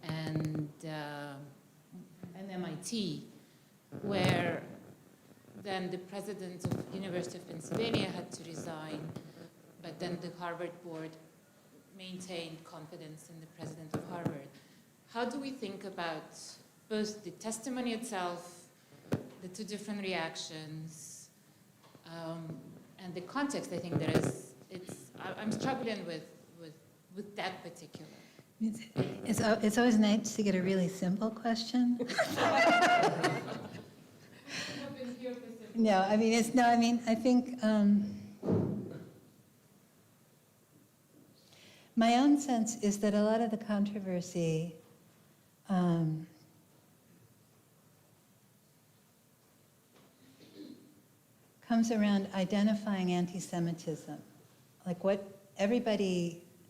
and MIT, where then the president of University of Pennsylvania had to resign, but then the Harvard board maintained confidence in the president of Harvard. How do we think about both the testimony itself, the two different reactions, and the context? I think there is. I'm struggling with that particular. It's always nice to get a really simple question. No, I mean, I think my own sense is that a lot of the controversy comes around identifying anti-Semitism. Like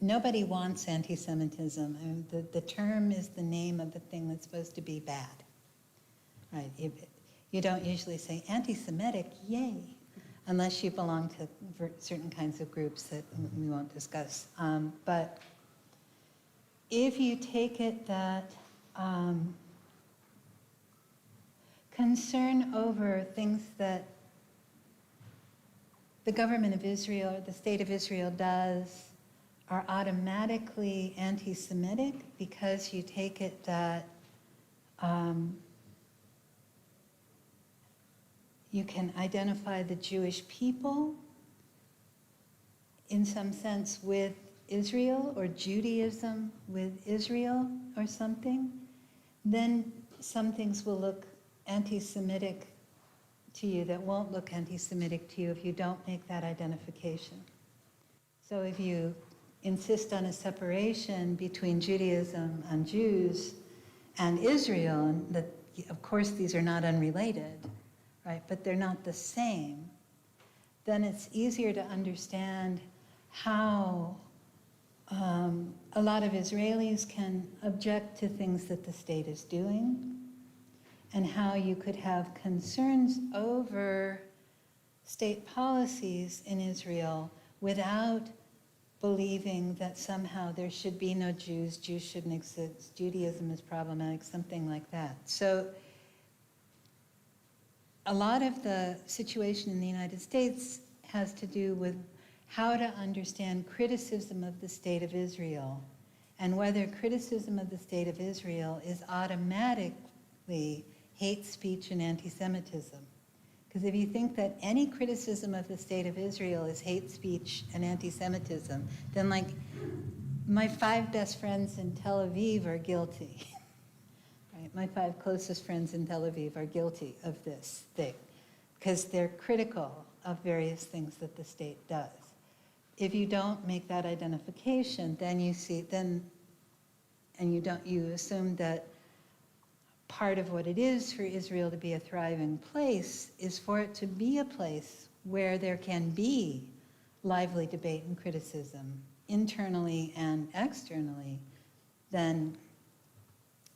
nobody wants anti-Semitism. I mean, the term is the name of the thing that's supposed to be bad, right? You don't usually say anti-Semitic, yay, unless you belong to certain kinds of groups that we won't discuss. But if you take it that concern over things that the government of Israel, or the state of Israel does, are automatically anti-Semitic, because you take it that you can identify the Jewish people in some sense with Israel, or Judaism with Israel or something, then some things will look anti-Semitic to you that won't look anti-Semitic to you if you don't make that identification. So if you insist on a separation between Judaism and Jews and Israel, and that, of course, these are not unrelated, right? But they're not the same, then it's easier to understand how a lot of Israelis can object to things that the state is doing, and how you could have concerns over state policies in Israel without believing that somehow there should be no Jews, Jews shouldn't exist, Judaism is problematic, something like that. So a lot of the situation in the United States has to do with how to understand criticism of the state of Israel, and whether criticism of the state of Israel is automatically hate speech and anti-Semitism. Because if you think that any criticism of the state of Israel is hate speech and anti-Semitism, then like my 5 best friends in Tel Aviv are guilty. Right? My 5 closest friends in Tel Aviv are guilty of this thing, because they're critical of various things that the state does. If you don't make that identification, then you assume that part of what it is for Israel to be a thriving place is for it to be a place where there can be lively debate and criticism, internally and externally, then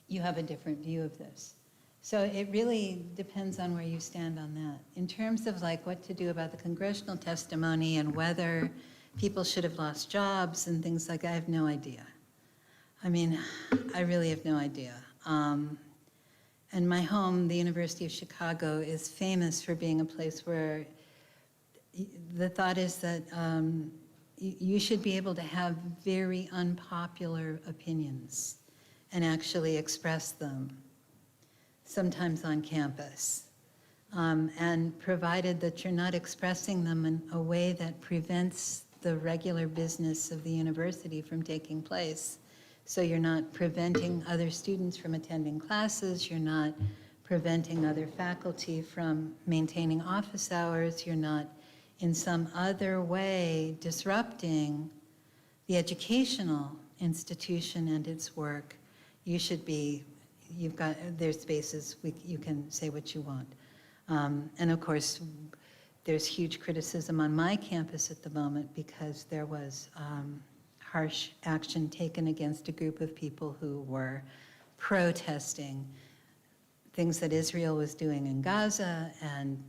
you have a different view of this. So it really depends on where you stand on that. In terms of like what to do about the congressional testimony and whether people should have lost jobs and things like that, I have no idea. I mean, I really have no idea. And my home, the University of Chicago, is famous for being a place where the thought is that you should be able to have very unpopular opinions and actually express them, sometimes on campus. And provided that you're not expressing them in a way that prevents the regular business of the university from taking place. So you're not preventing other students from attending classes, you're not preventing other faculty from maintaining office hours, you're not in some other way disrupting the educational institution and its work. You should be, there's spaces you can say what you want. And of course, there's huge criticism on my campus at the moment because there was harsh action taken against a group of people who were protesting things that Israel was doing in Gaza and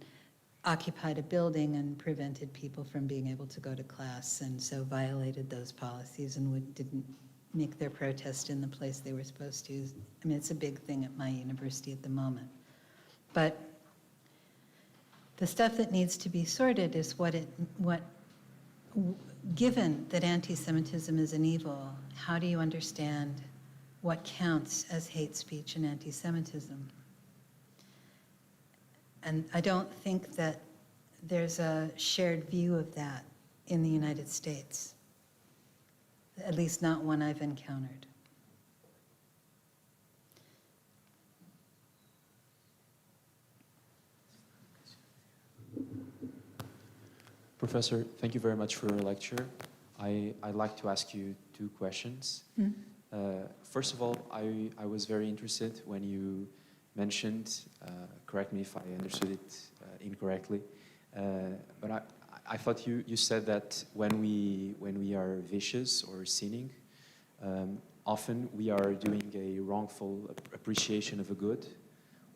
occupied a building and prevented people from being able to go to class, and so violated those policies and didn't make their protest in the place they were supposed to. I mean, it's a big thing at my university at the moment. But the stuff that needs to be sorted is given that anti-Semitism is an evil, how do you understand what counts as hate speech and anti-Semitism? And I don't think that there's a shared view of that in the United States, at least not one I've encountered. Professor, thank you very much for your lecture. I'd like to ask you two questions. First of all, I was very interested when you mentioned, correct me if I understood it incorrectly, but I thought you said that when we are vicious or sinning, often we are doing a wrongful appreciation of a good,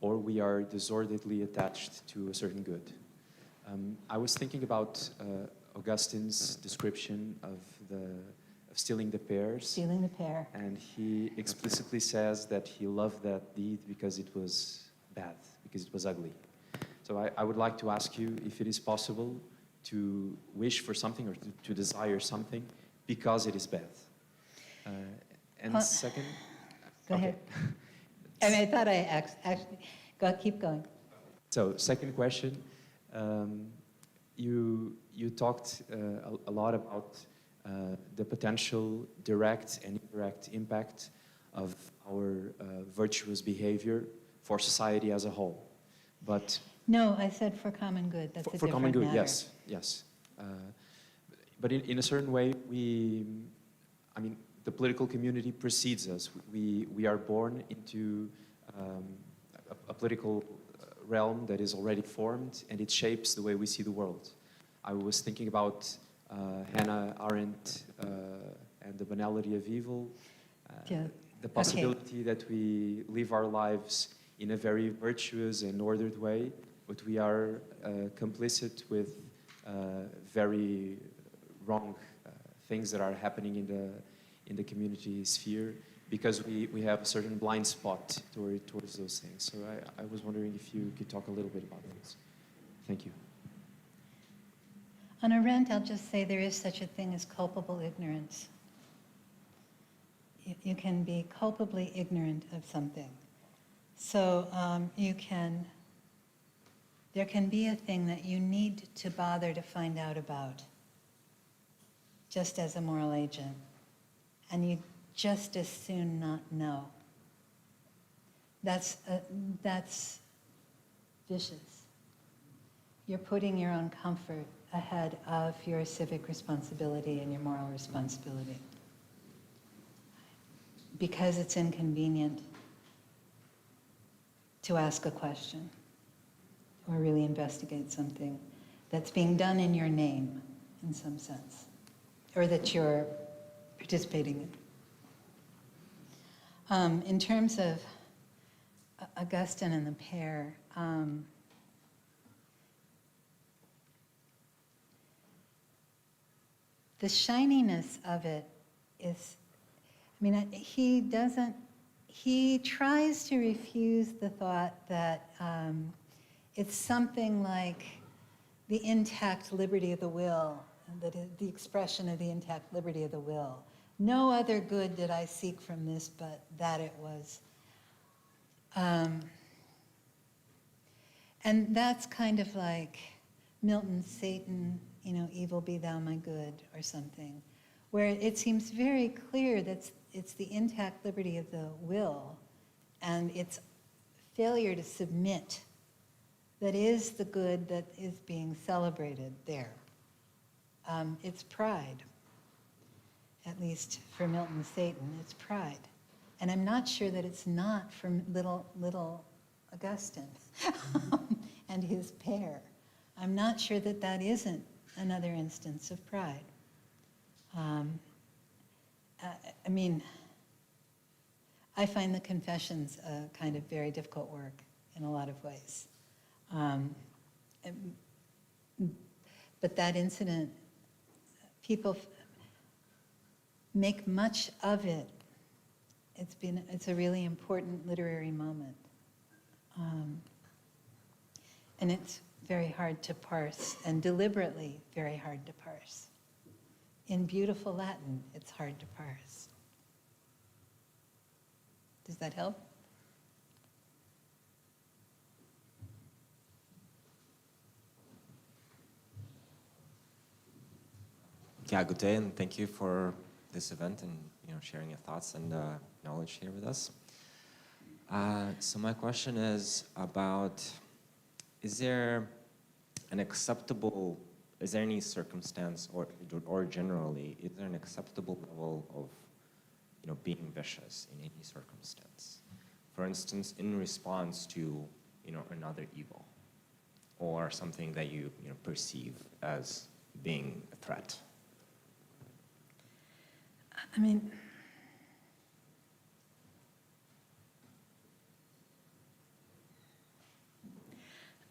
or we are disorderly attached to a certain good. I was thinking about Augustine's description of stealing the pears. Stealing the pear. And he explicitly says that he loved that deed because it was bad, because it was ugly. So I would like to ask you if it is possible to wish for something or to desire something because it is bad. And second... Go ahead. I mean, I thought I actually... keep going. So, second question. You talked a lot about the potential direct and indirect impact of our virtuous behavior for society as a whole. But no, I said for common good. That's for common good, matter. yes. But in a certain way, the political community precedes us. We are born into a political realm that is already formed, and it shapes the way we see the world. I was thinking about Hannah Arendt and the banality of evil, the possibility that we live our lives in a very virtuous and ordered way, but we are complicit with very wrong things that are happening in the community sphere, because we have a certain blind spot towards those things. So I was wondering if you could talk a little bit about this. Thank you. On Arendt, I'll just say there is such a thing as culpable ignorance. You can be culpably ignorant of something. So there can be a thing that you need to bother to find out about, just as a moral agent, and you just as soon not know. That's vicious. You're putting your own comfort ahead of your civic responsibility and your moral responsibility, because it's inconvenient to ask a question or really investigate something that's being done in your name in some sense, or that you're participating in. In terms of Augustine and the pear, the shininess of it is, he he tries to refuse the thought that it's something like the intact liberty of the will, that is the expression of the intact liberty of the will. No other good did I seek from this, but that it was. And that's kind of like Milton's Satan, evil be thou my good, or something, where it seems very clear that it's the intact liberty of the will and its failure to submit that is the good that is being celebrated there. It's pride, at least for Milton's Satan, it's pride. And I'm not sure that it's not from little Augustine and his pair. I'm not sure that that isn't another instance of pride. I find the Confessions kind of very difficult work in a lot of ways. But that incident, people make much of it. It's a really important literary moment. And it's very hard to parse, and deliberately very hard to parse. In beautiful Latin, it's hard to parse. Does that help? Yeah, good day, and thank you for this event and sharing your thoughts and knowledge here with us. So my question is about: is there any circumstance, or generally, is there an acceptable level of being vicious in any circumstance? For instance, in response to another evil, or something that you perceive as being a threat.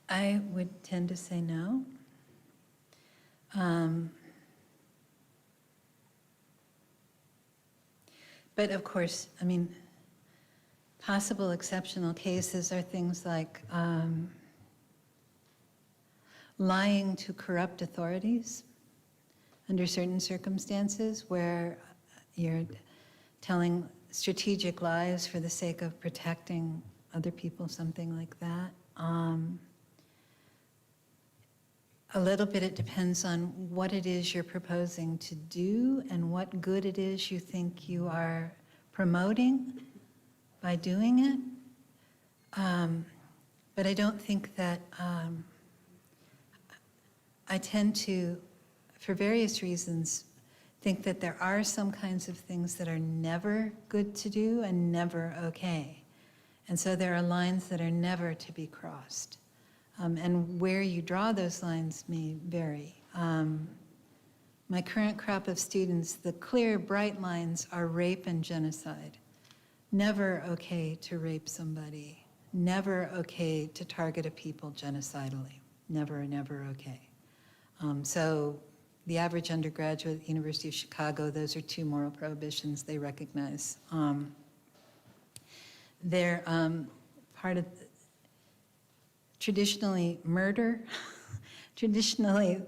I would tend to say no. But of course, possible exceptional cases are things like lying to corrupt authorities under certain circumstances where you're telling strategic lies for the sake of protecting other people, something like that. A little bit it depends on what it is you're proposing to do and what good it is you think you are promoting by doing it. But I don't think that, I tend to, for various reasons, think that there are some kinds of things that are never good to do and never okay. And so there are lines that are never to be crossed. And where you draw those lines may vary. My current crop of students, the clear, bright lines are rape and genocide. Never okay to rape somebody. Never okay to target a people genocidally. Never, never okay. So the average undergraduate at the University of Chicago, those are two moral prohibitions they recognize. They're part of traditionally murder, traditionally,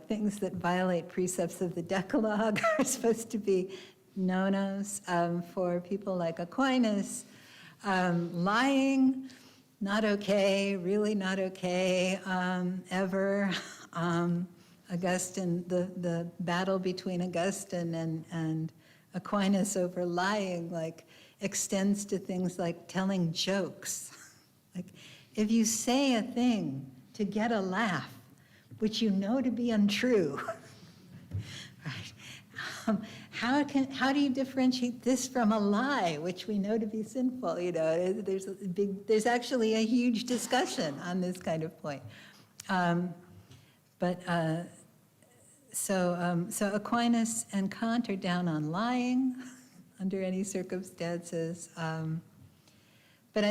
things that violate precepts of the Decalogue are supposed to be no-nos for people like Aquinas. Lying, not okay, really not okay, ever. Augustine, the battle between Augustine and Aquinas over lying, extends to things like telling jokes. If you say a thing to get a laugh, which you know to be untrue, right? How do you differentiate this from a lie, which we know to be sinful? There's actually a huge discussion on this kind of point. So Aquinas and Kant are down on lying under any circumstances. But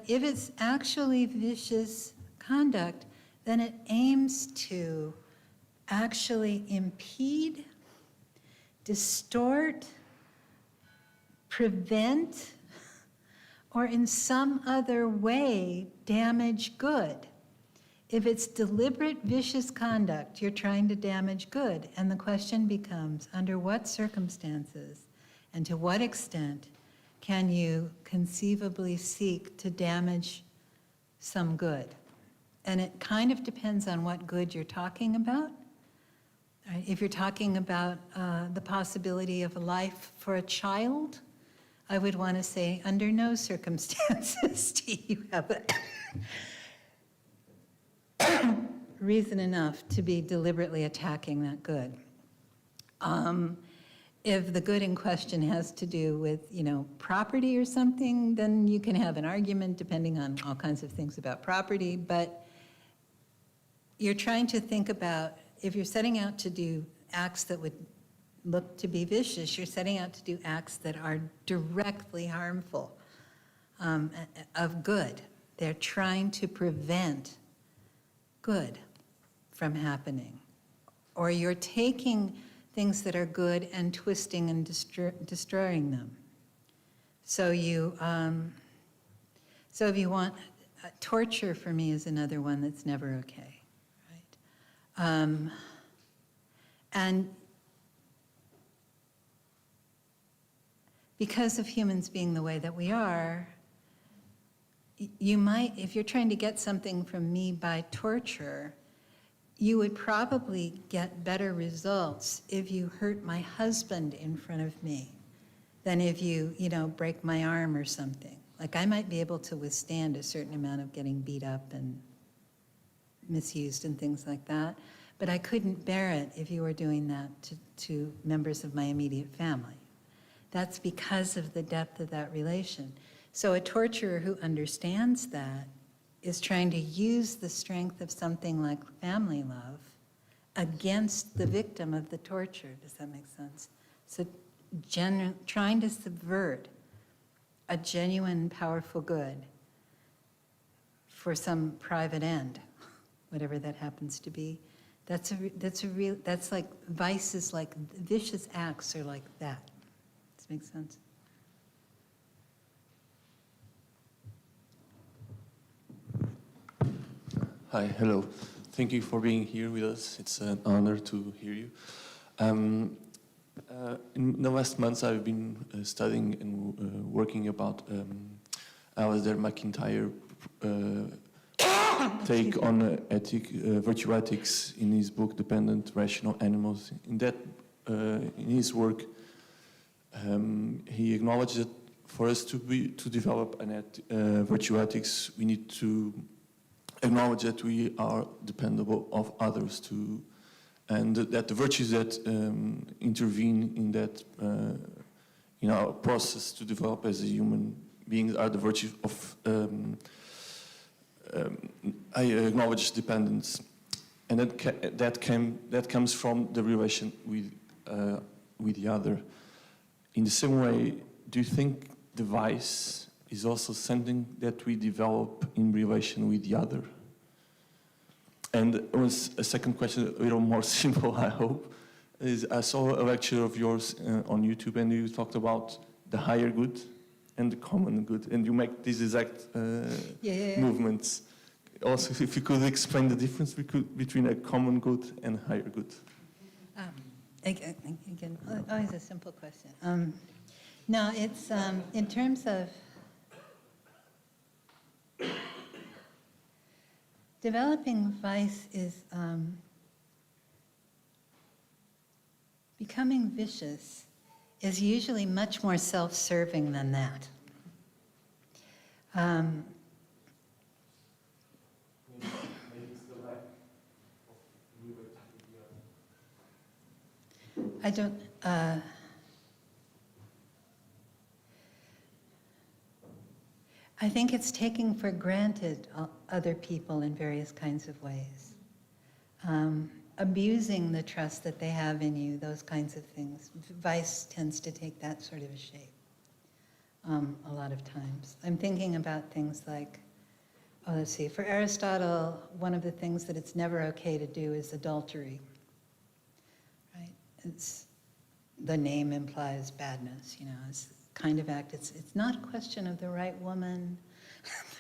if it's actually vicious conduct, then it aims to actually impede, distort, prevent or in some other way damage good. If it's deliberate vicious conduct, you're trying to damage good. And the question becomes, under what circumstances and to what extent can you conceivably seek to damage some good? And it kind of depends on what good you're talking about. Right? If you're talking about the possibility of a life for a child, I would want to say, under no circumstances do you have reason enough to be deliberately attacking that good. If the good in question has to do with, property or something, then you can have an argument depending on all kinds of things about property, but you're trying to think about, if you're setting out to do acts that would look to be vicious, you're setting out to do acts that are directly harmful of good. They're trying to prevent good from happening. Or you're taking things that are good and twisting and destroying them. So if you want, torture for me is another one that's never okay, right? And because of humans being the way that we are, you might, if you're trying to get something from me by torture, you would probably get better results if you hurt my husband in front of me than if you, break my arm or something. Like, I might be able to withstand a certain amount of getting beat up and misused and things like that, but I couldn't bear it if you were doing that to members of my immediate family. That's because of the depth of that relation. So a torturer who understands that is trying to use the strength of something like family love against the victim of the torture. Does that make sense? So trying to subvert a genuine, powerful good for some private end, whatever that happens to be, that's like vices, like vicious acts are like that. Does that make sense? Hi, hello. Thank you for being here with us. It's an honor to hear you. In the last months, I've been studying and working about Alasdair MacIntyre take on virtue ethics in his book, Dependent Rational Animals. In his work, he acknowledged that for us to develop virtue ethics, we need to acknowledge that we are dependable of others too, and that the virtues that intervene in that in our process to develop as a human beings are the virtues of I acknowledge dependence, and that comes from the relation with the other. In the same way, do you think the vice is also something that we develop in relation with the other? And a second question, a little more simple, I hope, is I saw a lecture of yours on YouTube, and you talked about the higher good and the common good, and you make these exact movements. Also, if you could explain the difference between a common good and a higher good. Again, always a simple question. No, it's in terms of developing vice is becoming vicious is usually much more self-serving than that. I don't. I think it's taking for granted other people in various kinds of ways. Abusing the trust that they have in you, those kinds of things. Vice tends to take that sort of a shape a lot of times. I'm thinking about things like, let's see, for Aristotle, one of the things that it's never okay to do is adultery. Right? The name implies badness, kind of act. It's not a question of the right woman,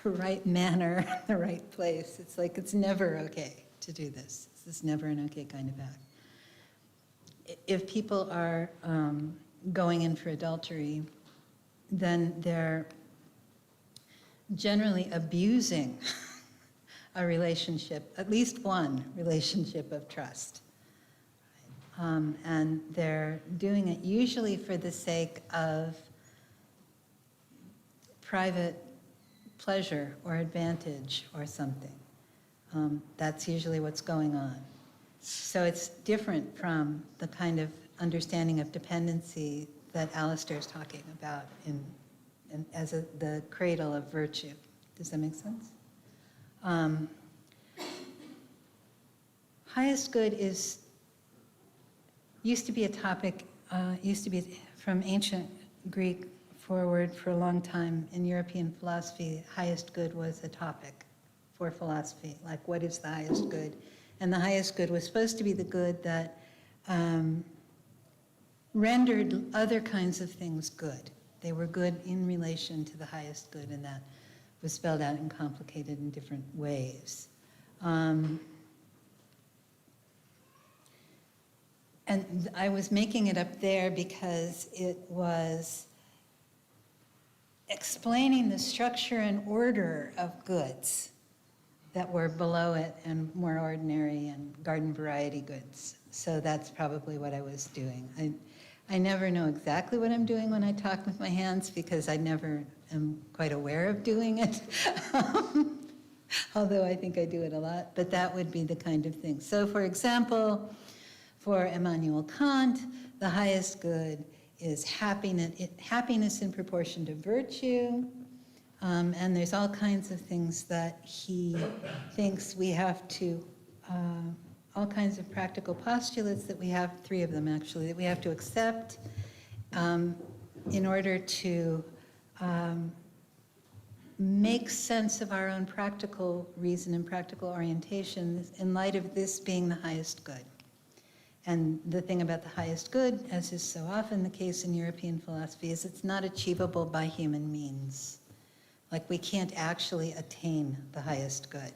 the right manner, the right place. It's like it's never okay to do this. This is never an okay kind of act. If people are going in for adultery, then they're generally abusing a relationship, at least one relationship of trust. And they're doing it usually for the sake of private pleasure or advantage or something. That's usually what's going on. So it's different from the kind of understanding of dependency that Alistair is talking about as the cradle of virtue. Does that make sense? Highest good used to be a topic, used to be from ancient Greek forward for a long time in European philosophy. Highest good was a topic for philosophy, like what is the highest good? And the highest good was supposed to be the good that rendered other kinds of things good. They were good in relation to the highest good, and that was spelled out and complicated in different ways. And I was making it up there because it was explaining the structure and order of goods that were below it and more ordinary and garden variety goods. So that's probably what I was doing. I never know exactly what I'm doing when I talk with my hands because I never am quite aware of doing it. Although I think I do it a lot, but that would be the kind of thing. So for example, for Immanuel Kant, the highest good is happiness in proportion to virtue. And there's all kinds of things that he thinks we have to, all kinds of practical postulates that we have, 3 of them actually, that we have to accept in order to make sense of our own practical reason and practical orientation in light of this being the highest good. And the thing about the highest good, as is so often the case in European philosophy, is it's not achievable by human means. Like we can't actually attain the highest good.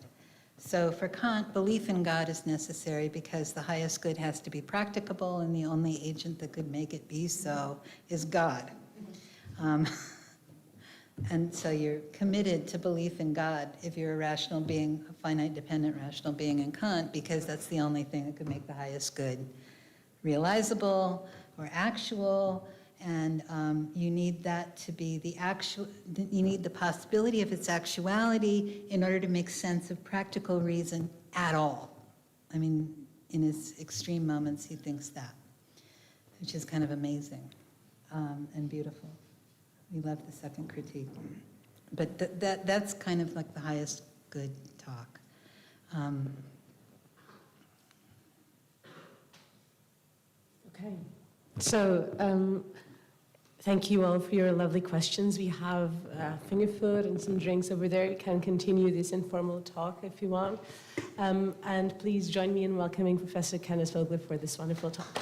So for Kant, belief in God is necessary because the highest good has to be practicable, and the only agent that could make it be so is God. And so you're committed to belief in God if you're a rational being, a finite dependent rational being in Kant, because that's the only thing that could make the highest good realizable or actual. And you need that to be the actual, you need the possibility of its actuality in order to make sense of practical reason at all. I mean, in his extreme moments, he thinks that, which is kind of amazing and beautiful. We love the second critique. But that's kind of like the highest good talk. Okay. So, thank you all for your lovely questions. We have finger food and some drinks over there. You can continue this informal talk if you want. And please join me in welcoming Professor Candace Vogler for this wonderful talk.